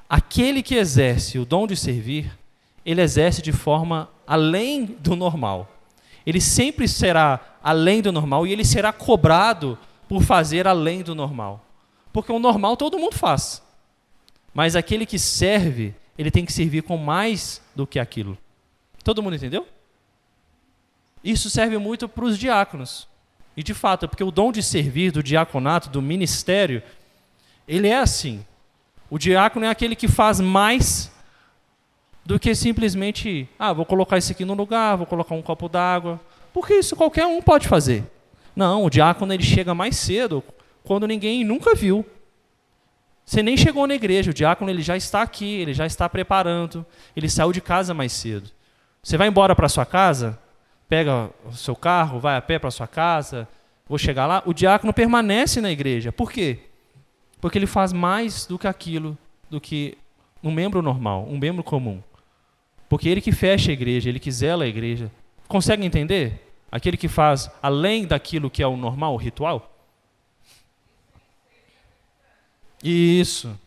aquele que exerce o dom de servir, ele exerce de forma além do normal. Ele sempre será além do normal e ele será cobrado por fazer além do normal. Porque o normal todo mundo faz. Mas aquele que serve, ele tem que servir com mais do que aquilo. Todo mundo entendeu? Isso serve muito para os diáconos. E de fato, porque o dom de servir, do diaconato, do ministério, ele é assim. O diácono é aquele que faz mais do que simplesmente, vou colocar isso aqui no lugar, vou colocar um copo d'água. Porque isso qualquer um pode fazer. Não, o diácono ele chega mais cedo, quando ninguém nunca viu. Você nem chegou na igreja, o diácono ele já está aqui, ele já está preparando, ele saiu de casa mais cedo. Você vai embora para sua casa, pega o seu carro, vai a pé para sua casa, vou chegar lá. O diácono permanece na igreja. Por quê? Porque ele faz mais do que aquilo, do que um membro normal, um membro comum. Porque ele que fecha a igreja, ele que zela a igreja. Consegue entender? Aquele que faz além daquilo que é o normal, o ritual? Isso.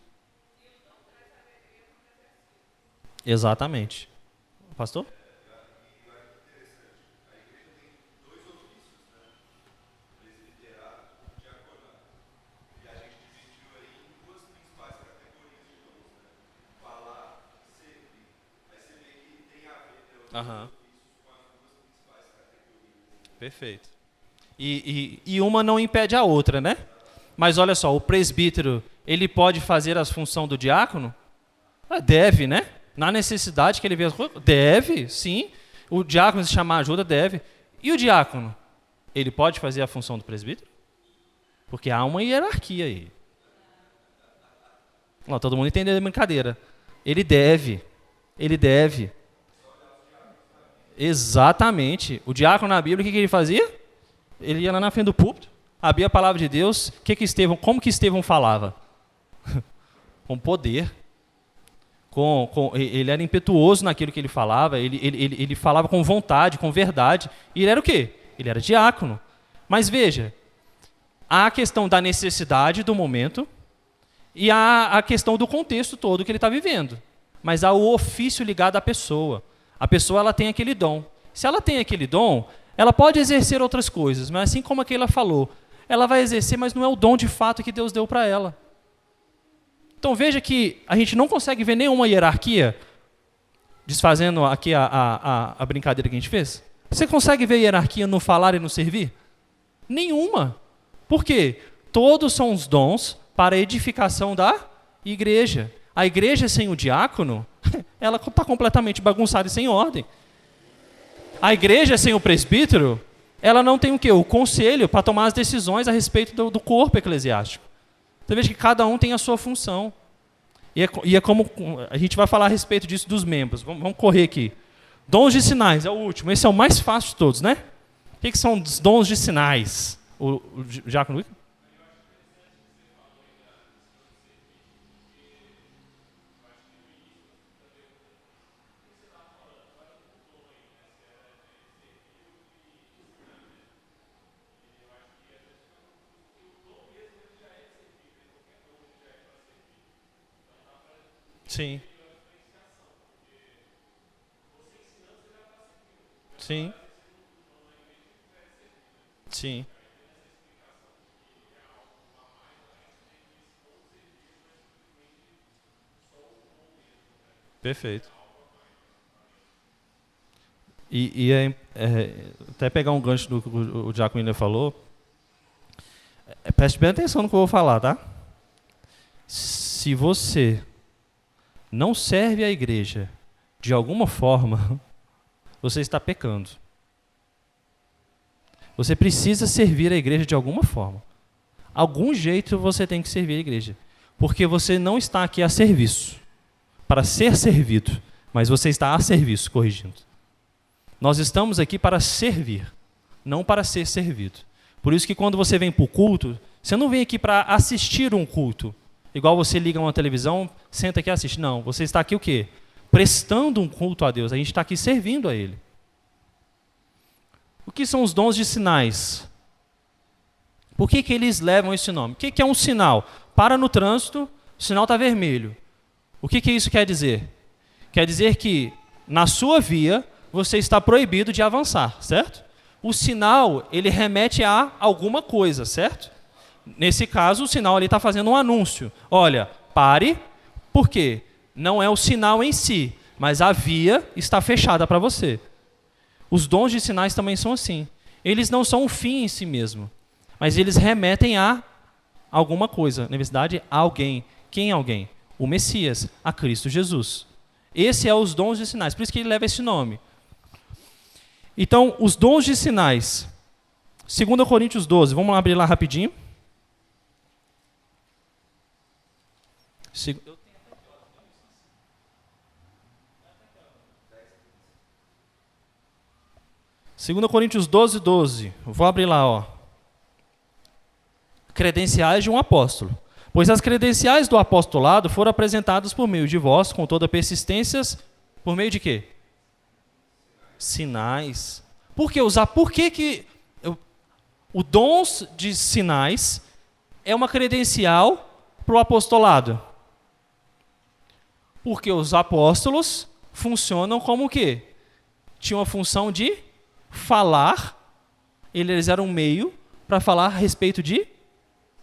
Exatamente. Pastor? Aham. Perfeito. E uma não impede a outra, né? Mas olha só, o presbítero, ele pode fazer a função do diácono? Deve, né? Na necessidade que ele vê as coisas, deve, sim. O diácono, se chamar ajuda, deve. E o diácono? Ele pode fazer a função do presbítero? Porque há uma hierarquia aí. Ó, todo mundo entendeu a brincadeira. Ele deve. Ele deve. Exatamente. O diácono na Bíblia, o que ele fazia? Ele ia lá na frente do púlpito, abria a palavra de Deus. Como que Estevão falava? Com poder. Ele era impetuoso naquilo que ele falava. Ele falava com vontade, com verdade. E ele era o quê? Ele era diácono. Mas veja, há a questão da necessidade do momento e há a questão do contexto todo que ele está vivendo. Mas há o ofício ligado à pessoa. A pessoa, ela tem aquele dom. Se ela tem aquele dom, ela pode exercer outras coisas, mas assim como a Keila falou, ela vai exercer, mas não é o dom de fato que Deus deu para ela. Então veja que a gente não consegue ver nenhuma hierarquia, desfazendo aqui a brincadeira que a gente fez. Você consegue ver hierarquia no falar e no servir? Nenhuma. Por quê? Todos são os dons para a edificação da igreja. A igreja sem o diácono, ela está completamente bagunçada e sem ordem. A igreja sem o presbítero, ela não tem o quê? O conselho para tomar as decisões a respeito do corpo eclesiástico. Você veja que cada um tem a sua função. E é como a gente vai falar a respeito disso dos membros. Vamos correr aqui. Dons de sinais é o último. Esse é o mais fácil de todos, né? O que são os dons de sinais? O Diácono Luiz? Sim. Sim. Sim. Perfeito. Até pegar um gancho do que o Diácono ainda falou, preste bem atenção no que eu vou falar, tá? Se você não serve a igreja de alguma forma, você está pecando. Você precisa servir a igreja de alguma forma. Algum jeito você tem que servir a igreja. Porque você não está aqui a serviço, para ser servido, mas você está a serviço, corrigindo. Nós estamos aqui para servir, não para ser servido. Por isso que quando você vem para o culto, você não vem aqui para assistir um culto. Igual você liga uma televisão, senta aqui e assiste. Não, você está aqui o quê? Prestando um culto a Deus. A gente está aqui servindo a Ele. O que são os dons de sinais? Por que eles levam esse nome? O que é um sinal? Para no trânsito, o sinal está vermelho. O que isso quer dizer? Quer dizer que na sua via você está proibido de avançar, certo? O sinal, ele remete a alguma coisa, certo? Nesse caso, o sinal ali está fazendo um anúncio. Olha, pare, por quê? Não é o sinal em si, mas a via está fechada para você. Os dons de sinais também são assim. Eles não são um fim em si mesmo, mas eles remetem a alguma coisa. Na verdade, a alguém. Quem é alguém? O Messias, a Cristo Jesus. Esse é os dons de sinais, por isso que ele leva esse nome. Então, os dons de sinais. 2 Coríntios 12, vamos lá abrir lá rapidinho. 2 Coríntios 12, 12. Vou abrir lá, ó. Credenciais de um apóstolo. Pois as credenciais do apostolado foram apresentadas por meio de vós, com toda persistência, por meio de quê? Sinais. Por que o dom de sinais é uma credencial para o apostolado? Porque os apóstolos funcionam como o quê? Tinham a função de falar, eles eram um meio para falar a respeito de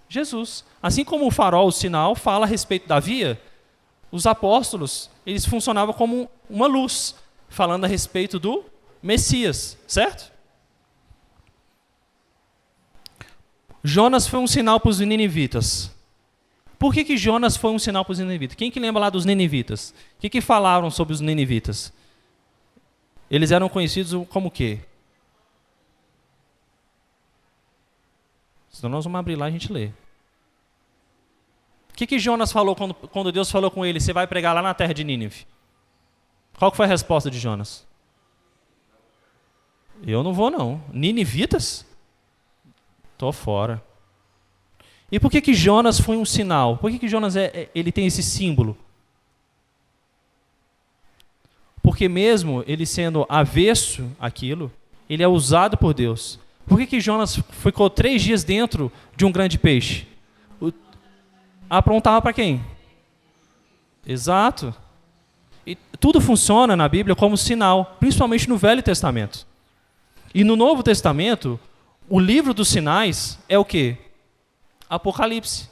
Jesus. Assim como o farol, o sinal, fala a respeito da via, os apóstolos, eles funcionavam como uma luz, falando a respeito do Messias, certo? Jonas foi um sinal para os ninivitas. Por que Jonas foi um sinal para os ninivitas? Quem que lembra lá dos ninivitas? O que falaram sobre os ninivitas? Eles eram conhecidos como o quê? Senão nós vamos abrir lá e a gente lê. O que Jonas falou quando Deus falou com ele, você vai pregar lá na terra de Nínive? Qual foi a resposta de Jonas? Eu não vou não. Ninivitas? Tô fora. E por que Jonas foi um sinal? Por que Jonas ele tem esse símbolo? Porque mesmo ele sendo avesso àquilo, ele é usado por Deus. Por que Jonas ficou 3 dias dentro de um grande peixe? Aprontava para quem? Exato. E tudo funciona na Bíblia como sinal, principalmente no Velho Testamento. E no Novo Testamento, o livro dos sinais é o quê? Apocalipse.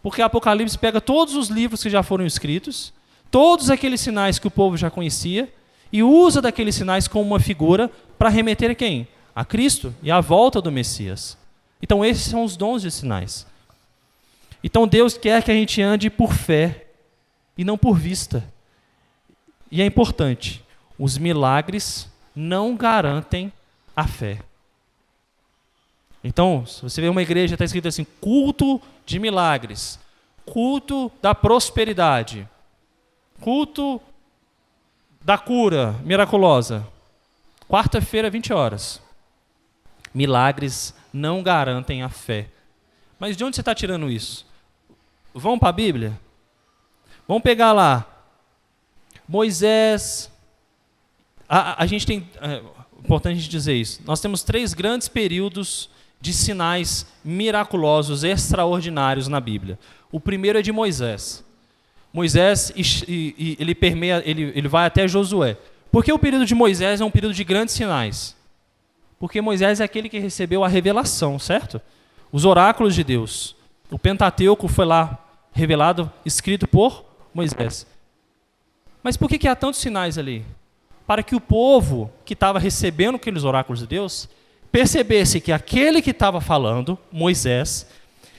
Porque Apocalipse pega todos os livros que já foram escritos, todos aqueles sinais que o povo já conhecia, e usa daqueles sinais como uma figura para remeter a quem? A Cristo e à volta do Messias. Então esses são os dons de sinais. Então Deus quer que a gente ande por fé e não por vista. E é importante, os milagres não garantem a fé. Então, se você vê uma igreja, está escrito assim, culto de milagres, culto da prosperidade, culto da cura miraculosa, quarta-feira, 20 horas. Milagres não garantem a fé. Mas de onde você está tirando isso? Vamos para a Bíblia? Vamos pegar lá. Moisés. A gente tem... É importante a gente dizer isso. Nós temos 3 grandes períodos de sinais miraculosos, extraordinários na Bíblia. O primeiro é de Moisés. Moisés, ele permeia, ele vai até Josué. Por que o período de Moisés é um período de grandes sinais? Porque Moisés é aquele que recebeu a revelação, certo? Os oráculos de Deus. O Pentateuco foi lá revelado, escrito por Moisés. Mas por que há tantos sinais ali? Para que o povo que estava recebendo aqueles oráculos de Deus percebesse que aquele que estava falando, Moisés,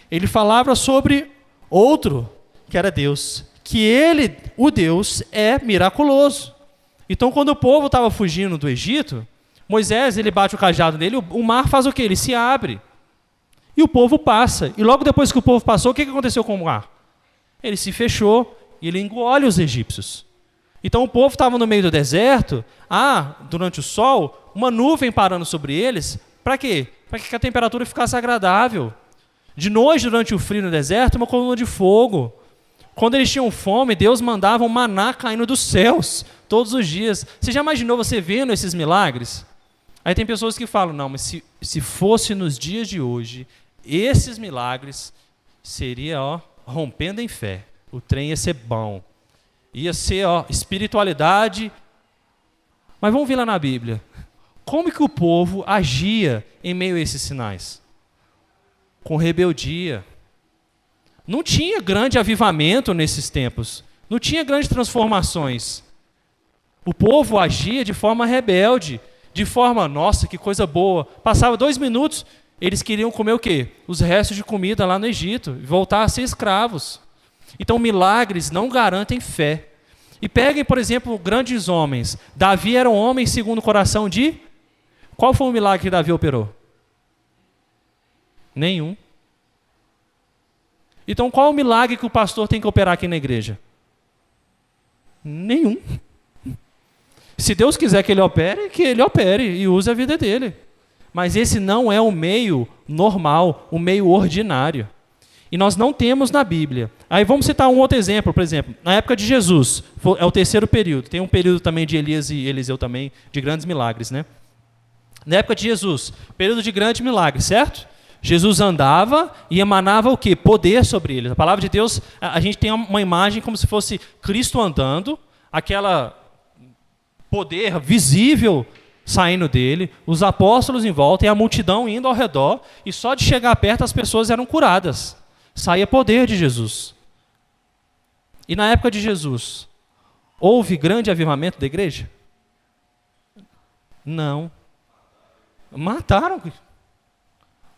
ele falava sobre outro, que era Deus. Que ele, o Deus, é miraculoso. Então, quando o povo estava fugindo do Egito, Moisés, ele bate o cajado nele, o mar faz o quê? Ele se abre. E o povo passa. E logo depois que o povo passou, o que aconteceu com o mar? Ele se fechou e ele engole os egípcios. Então o povo estava no meio do deserto, durante o sol, uma nuvem parando sobre eles, para quê? Para que a temperatura ficasse agradável. De noite, durante o frio no deserto, uma coluna de fogo. Quando eles tinham fome, Deus mandava um maná caindo dos céus, todos os dias. Você já imaginou você vendo esses milagres? Aí tem pessoas que falam, não, mas se fosse nos dias de hoje, esses milagres seria, rompendo em fé. O trem ia ser bom. Ia ser, espiritualidade. Mas vamos ver lá na Bíblia. Como que o povo agia em meio a esses sinais? Com rebeldia. Não tinha grande avivamento nesses tempos. Não tinha grandes transformações. O povo agia de forma rebelde. De forma, nossa, que coisa boa. Passava 2 minutos, eles queriam comer o quê? Os restos de comida lá no Egito. Voltar a ser escravos. Então, milagres não garantem fé. E peguem, por exemplo, grandes homens. Davi era um homem segundo o coração de... Qual foi o milagre que Davi operou? Nenhum. Então, qual o milagre que o pastor tem que operar aqui na igreja? Nenhum. se Deus quiser que ele opere e use a vida dele. Mas esse não é o meio normal, o meio ordinário. E nós não temos na Bíblia. Aí vamos citar um outro exemplo, por exemplo, na época de Jesus, é o terceiro período. Tem um período também de Elias e Eliseu também, de grandes milagres, né? Na época de Jesus, período de grandes milagres, certo? Jesus andava e emanava o quê? Poder sobre ele. A palavra de Deus, a gente tem uma imagem como se fosse Cristo andando, aquela poder visível saindo dele, os apóstolos em volta e a multidão indo ao redor, e só de chegar perto as pessoas eram curadas. Saía poder de Jesus. E na época de Jesus, houve grande avivamento da igreja? Não. Mataram.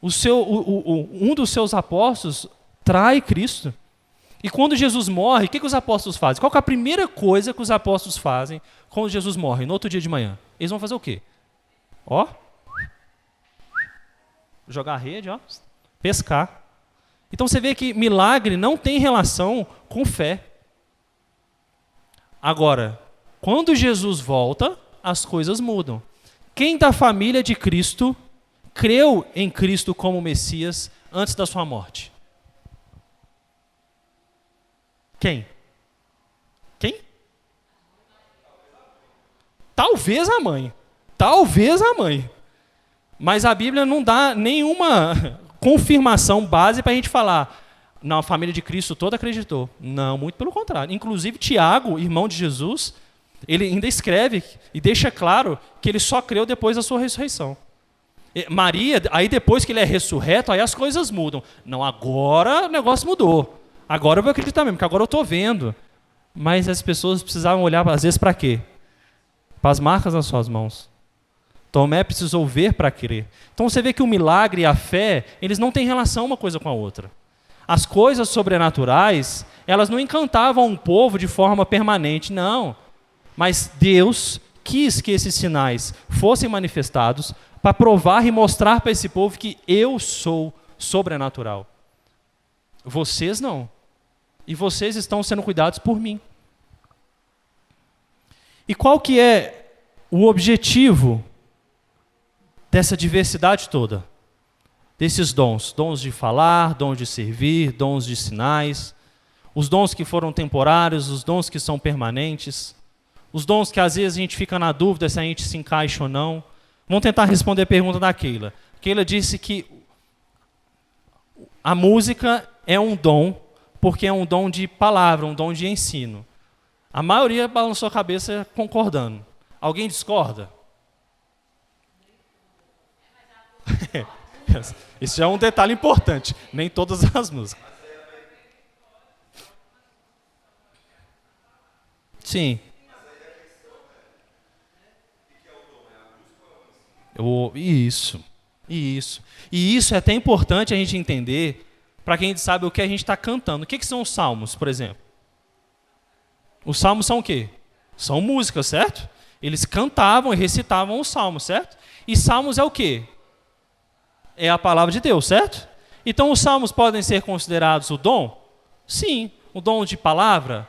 Um dos seus apóstolos trai Cristo. E quando Jesus morre, o que os apóstolos fazem? Qual que é a primeira coisa que os apóstolos fazem quando Jesus morre, no outro dia de manhã? Eles vão fazer o quê? Ó. Jogar a rede, ó. Pescar. Então você vê que milagre não tem relação com fé. Agora, quando Jesus volta, as coisas mudam. Quem da família de Cristo creu em Cristo como Messias antes da sua morte? Quem? Quem? Talvez a mãe. Talvez a mãe. Mas a Bíblia não dá nenhuma confirmação base para a gente falar, não, a família de Cristo toda acreditou. Não, muito pelo contrário. Inclusive Tiago, irmão de Jesus, ele ainda escreve e deixa claro que ele só creu depois da sua ressurreição. Maria, aí depois que ele é ressurreto, aí as coisas mudam. Não, agora o negócio mudou. Agora eu vou acreditar mesmo, porque agora eu estou vendo. Mas as pessoas precisavam olhar, às vezes, para quê? Para as marcas nas suas mãos. Tomé precisou ver para crer. Então você vê que o milagre e a fé, eles não têm relação uma coisa com a outra. As coisas sobrenaturais, elas não encantavam um povo de forma permanente, não. Mas Deus quis que esses sinais fossem manifestados para provar e mostrar para esse povo que eu sou sobrenatural. Vocês não. E vocês estão sendo cuidados por mim. E qual que é o objetivo dessa diversidade toda? Desses dons. Dons de falar, dons de servir, dons de sinais. Os dons que foram temporários, os dons que são permanentes. Os dons que às vezes a gente fica na dúvida se a gente se encaixa ou não. Vamos tentar responder a pergunta da Keila. Keila disse que a música é um dom, porque é um dom de palavra, um dom de ensino. A maioria balançou a cabeça concordando. Alguém discorda? Isso já é um detalhe importante. Nem todas as músicas. Sim. Isso. E isso é até importante a gente entender para quem sabe o que a gente está cantando. O que são os salmos, por exemplo? Os salmos são o quê? São músicas, certo? Eles cantavam e recitavam os salmos, certo? E salmos é o quê? É a palavra de Deus, certo? Então os salmos podem ser considerados o dom? Sim. O dom de palavra?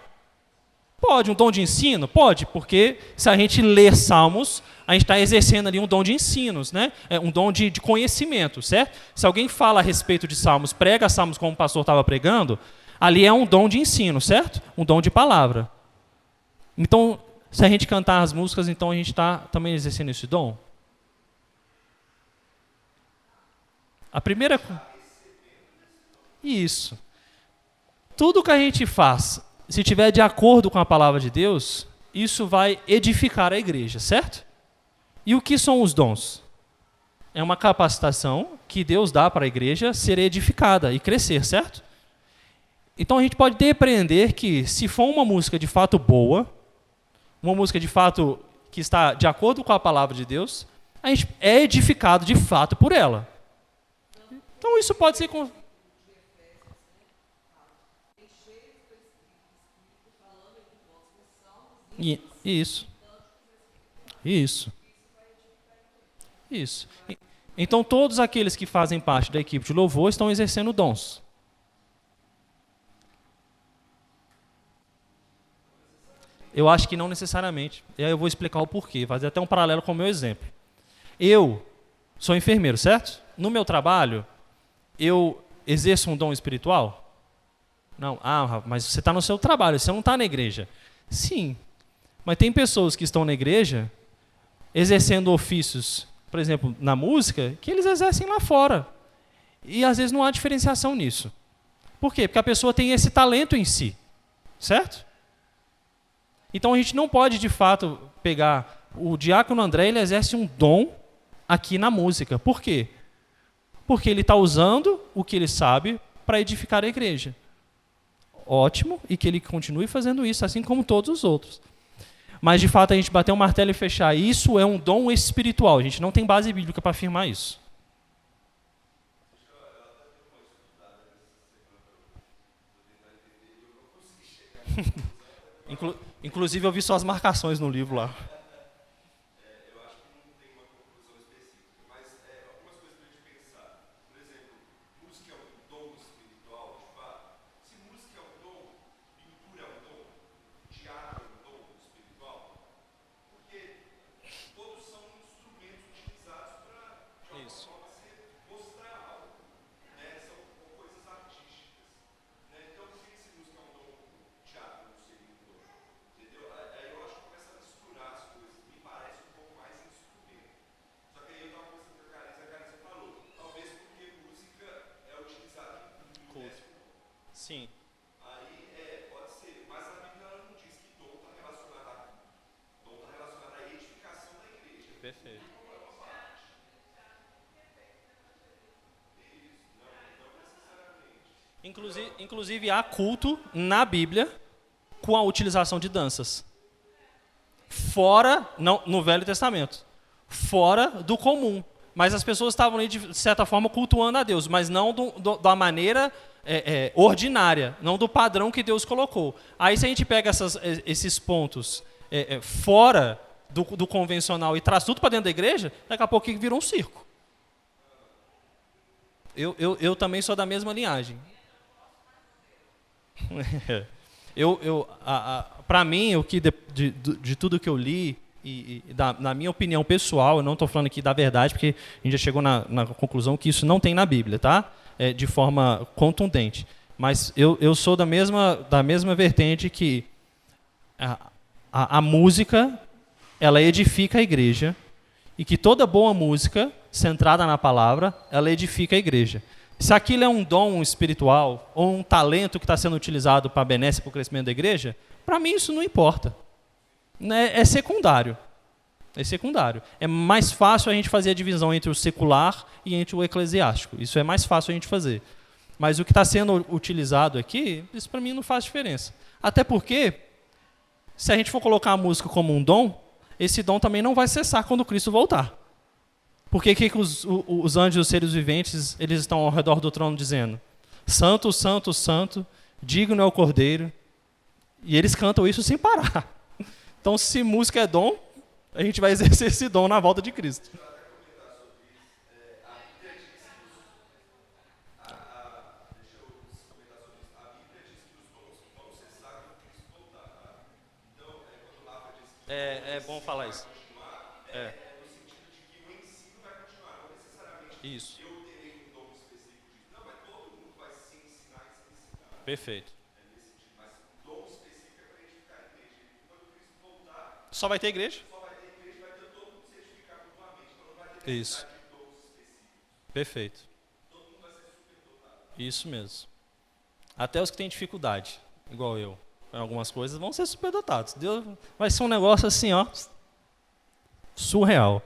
Pode. Um dom de ensino? Pode, porque se a gente ler salmos, a gente está exercendo ali um dom de ensinos, né? É um dom de conhecimento, certo? Se alguém fala a respeito de salmos, prega salmos como o pastor estava pregando, ali é um dom de ensino, certo? Um dom de palavra. Então, se a gente cantar as músicas, então a gente está também exercendo esse dom? A primeira... Isso. Tudo que a gente faz, se estiver de acordo com a palavra de Deus, isso vai edificar a igreja, certo? E o que são os dons? É uma capacitação que Deus dá para a igreja ser edificada e crescer, certo? Então a gente pode depreender que, se for uma música de fato boa, uma música de fato que está de acordo com a palavra de Deus, a gente é edificado de fato por ela. Então isso pode ser... Isso. Então todos aqueles que fazem parte da equipe de louvor estão exercendo dons. Eu acho que não necessariamente. E aí eu vou explicar o porquê, fazer até um paralelo com o meu exemplo. Eu sou enfermeiro, certo? No meu trabalho, eu exerço um dom espiritual? Não. Ah, mas você está no seu trabalho, você não está na igreja. Sim, mas tem pessoas que estão na igreja exercendo ofícios, por exemplo, na música, que eles exercem lá fora. E às vezes não há diferenciação nisso. Por quê? Porque a pessoa tem esse talento em si, certo? Então a gente não pode, de fato, pegar... O diácono André, ele exerce um dom aqui na música. Por quê? Porque ele está usando o que ele sabe para edificar a igreja. Ótimo, e que ele continue fazendo isso, assim como todos os outros. Mas, de fato, a gente bater um martelo e fechar, isso é um dom espiritual. A gente não tem base bíblica para afirmar isso. Inclusive, eu vi suas marcações no livro lá. Isso. Sim. Perfeito. Inclusive, há culto na Bíblia com a utilização de danças. Fora, não, no Velho Testamento, fora do comum. Mas as pessoas estavam ali, de certa forma, cultuando a Deus, mas não da maneira ordinária, não do padrão que Deus colocou. Aí, se a gente pega esses pontos fora do convencional e traz tudo para dentro da igreja, daqui a pouco vira um circo. Eu também sou da mesma linhagem. Para mim, o que de tudo que eu li, na minha opinião pessoal, eu não estou falando aqui da verdade, porque a gente já chegou na conclusão que isso não tem na Bíblia, tá? De forma contundente. Mas eu sou da mesma vertente que a música, ela edifica a igreja, e que toda boa música, centrada na palavra, ela edifica a igreja. Se aquilo é um dom espiritual ou um talento que está sendo utilizado para a benesse, para o crescimento da igreja, para mim isso não importa. É secundário. É secundário. É mais fácil a gente fazer a divisão entre o secular e entre o eclesiástico. Isso é mais fácil a gente fazer. Mas o que está sendo utilizado aqui, isso para mim não faz diferença. Até porque, se a gente for colocar a música como um dom, esse dom também não vai cessar quando Cristo voltar. Porque que os anjos e os seres viventes, eles estão ao redor do trono dizendo: Santo, Santo, Santo, digno é o Cordeiro. E eles cantam isso sem parar. Então, se música é dom, a gente vai exercer esse dom na volta de Cristo. É bom falar isso. Isso. Perfeito. Só vai ter igreja? Isso. Perfeito. Isso mesmo. Até os que têm dificuldade, igual eu, em algumas coisas, vão ser superdotados. Deus vai ser um negócio assim, ó, surreal.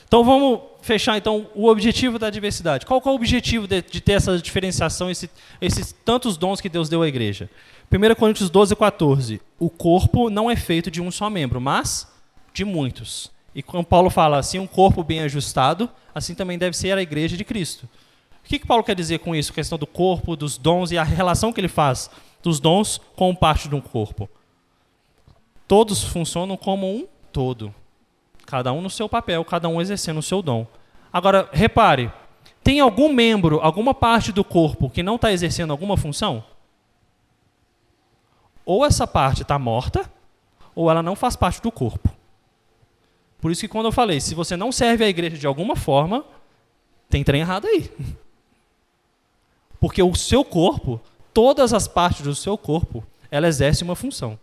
Então vamos fechar então o objetivo da diversidade. Qual é o objetivo de ter essa diferenciação, esses tantos dons que Deus deu à igreja? 1 Coríntios 12, 14. O corpo não é feito de um só membro, mas de muitos. E como Paulo fala, assim, um corpo bem ajustado, assim também deve ser a igreja de Cristo. O que Paulo quer dizer com isso? A questão do corpo, dos dons e a relação que ele faz dos dons com parte de um corpo. Todos funcionam como um todo. Cada um no seu papel, cada um exercendo o seu dom. Agora, repare, tem algum membro, alguma parte do corpo que não está exercendo alguma função? Ou essa parte está morta, ou ela não faz parte do corpo. Por isso que quando eu falei, se você não serve à igreja de alguma forma, tem trem errado aí. Porque o seu corpo, todas as partes do seu corpo, ela exerce uma função.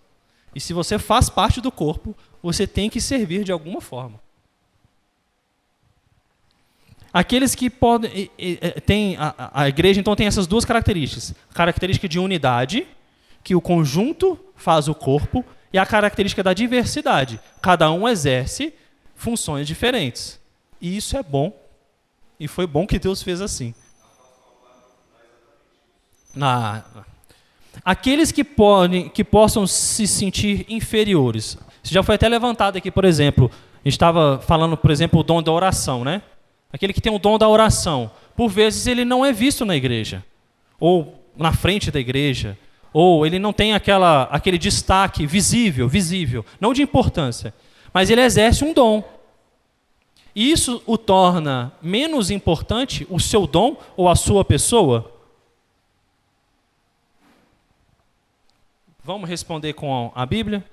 E se você faz parte do corpo, você tem que servir de alguma forma. Aqueles que podem... A igreja, então, tem essas duas características. A característica de unidade, que o conjunto faz o corpo, e a característica da diversidade. Cada um exerce funções diferentes. E isso é bom. E foi bom que Deus fez assim. Aqueles que possam se sentir inferiores. Isso já foi até levantado aqui, por exemplo. A gente estava falando, por exemplo, o dom da oração, né? Aquele que tem o dom da oração. Por vezes ele não é visto na igreja. Ou na frente da igreja. Ou ele não tem aquele destaque visível, não de importância. Mas ele exerce um dom. E isso o torna menos importante, o seu dom ou a sua pessoa? Vamos responder com a Bíblia?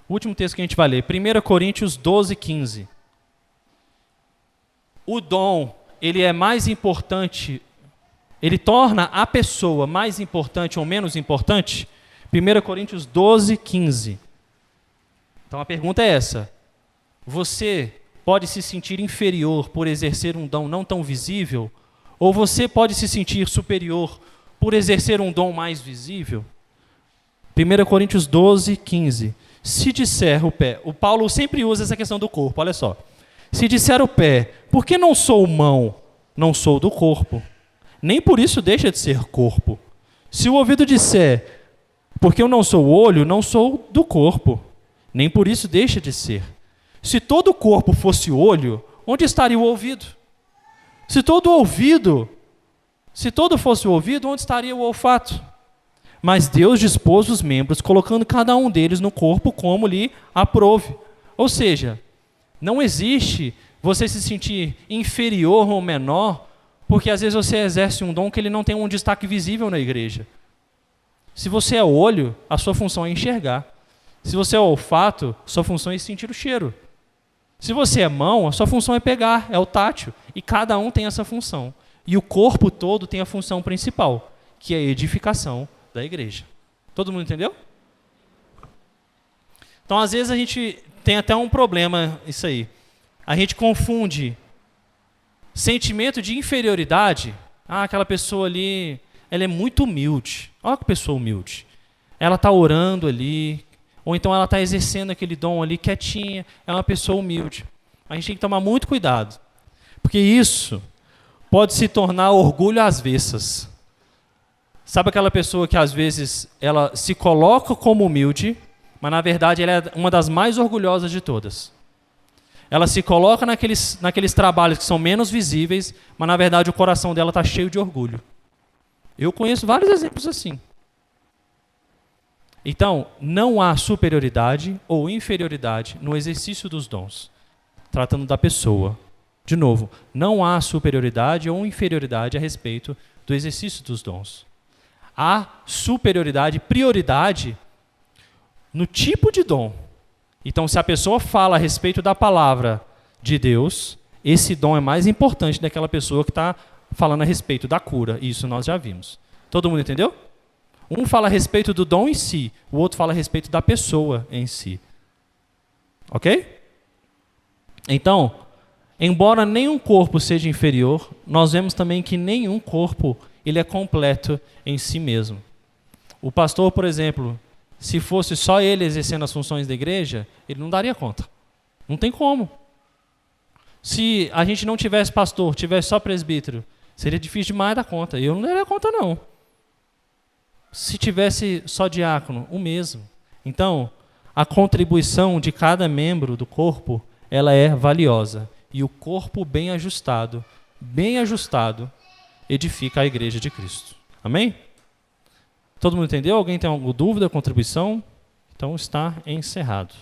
O último texto que a gente vai ler, 1 Coríntios 12, 15. O dom, ele é mais importante, ele torna a pessoa mais importante ou menos importante? 1 Coríntios 12, 15. Então a pergunta é essa. Você pode se sentir inferior por exercer um dom não tão visível? Ou você pode se sentir superior por exercer um dom mais visível? 1 Coríntios 12, 15. Se disser o pé, o Paulo sempre usa essa questão do corpo, olha só. Se disser o pé, por que não sou mão, não sou do corpo? Nem por isso deixa de ser corpo. Se o ouvido disser, porque eu não sou olho, não sou do corpo. Nem por isso deixa de ser. Se todo o corpo fosse olho, onde estaria o ouvido? Se todo fosse o ouvido, onde estaria o olfato? Mas Deus dispôs os membros, colocando cada um deles no corpo como lhe aprouve. Ou seja, não existe você se sentir inferior ou menor, porque às vezes você exerce um dom que ele não tem um destaque visível na igreja. Se você é olho, a sua função é enxergar. Se você é olfato, sua função é sentir o cheiro. Se você é mão, a sua função é pegar, é o tátil. E cada um tem essa função. E o corpo todo tem a função principal, que é a edificação da igreja. Todo mundo entendeu? Então, às vezes, a gente tem até um problema, isso aí. A gente confunde sentimento de inferioridade. Aquela pessoa ali, ela é muito humilde. Olha que pessoa humilde. Ela está orando ali, ou então ela está exercendo aquele dom ali quietinha. É uma pessoa humilde. A gente tem que tomar muito cuidado. Porque isso pode se tornar orgulho às avessas. Sabe aquela pessoa que às vezes ela se coloca como humilde, mas na verdade ela é uma das mais orgulhosas de todas. Ela se coloca naqueles trabalhos que são menos visíveis, mas na verdade o coração dela está cheio de orgulho. Eu conheço vários exemplos assim. Então, não há superioridade ou inferioridade no exercício dos dons, tratando da pessoa. De novo, não há superioridade ou inferioridade a respeito do exercício dos dons. Há superioridade, prioridade no tipo de dom. Então, se a pessoa fala a respeito da palavra de Deus, esse dom é mais importante daquela pessoa que está falando a respeito da cura. Isso nós já vimos. Todo mundo entendeu? Um fala a respeito do dom em si, o outro fala a respeito da pessoa em si. Ok? Então, embora nenhum corpo seja inferior, nós vemos também que nenhum corpo ele é completo em si mesmo. O pastor, por exemplo, se fosse só ele exercendo as funções da igreja, ele não daria conta. Não tem como. Se a gente não tivesse pastor, tivesse só presbítero, seria difícil demais dar conta. Eu não daria conta, não. Se tivesse só diácono, o mesmo. Então, a contribuição de cada membro do corpo, ela é valiosa. E o corpo bem ajustado, edifica a igreja de Cristo. Amém? Todo mundo entendeu? Alguém tem alguma dúvida, contribuição? Então está encerrado.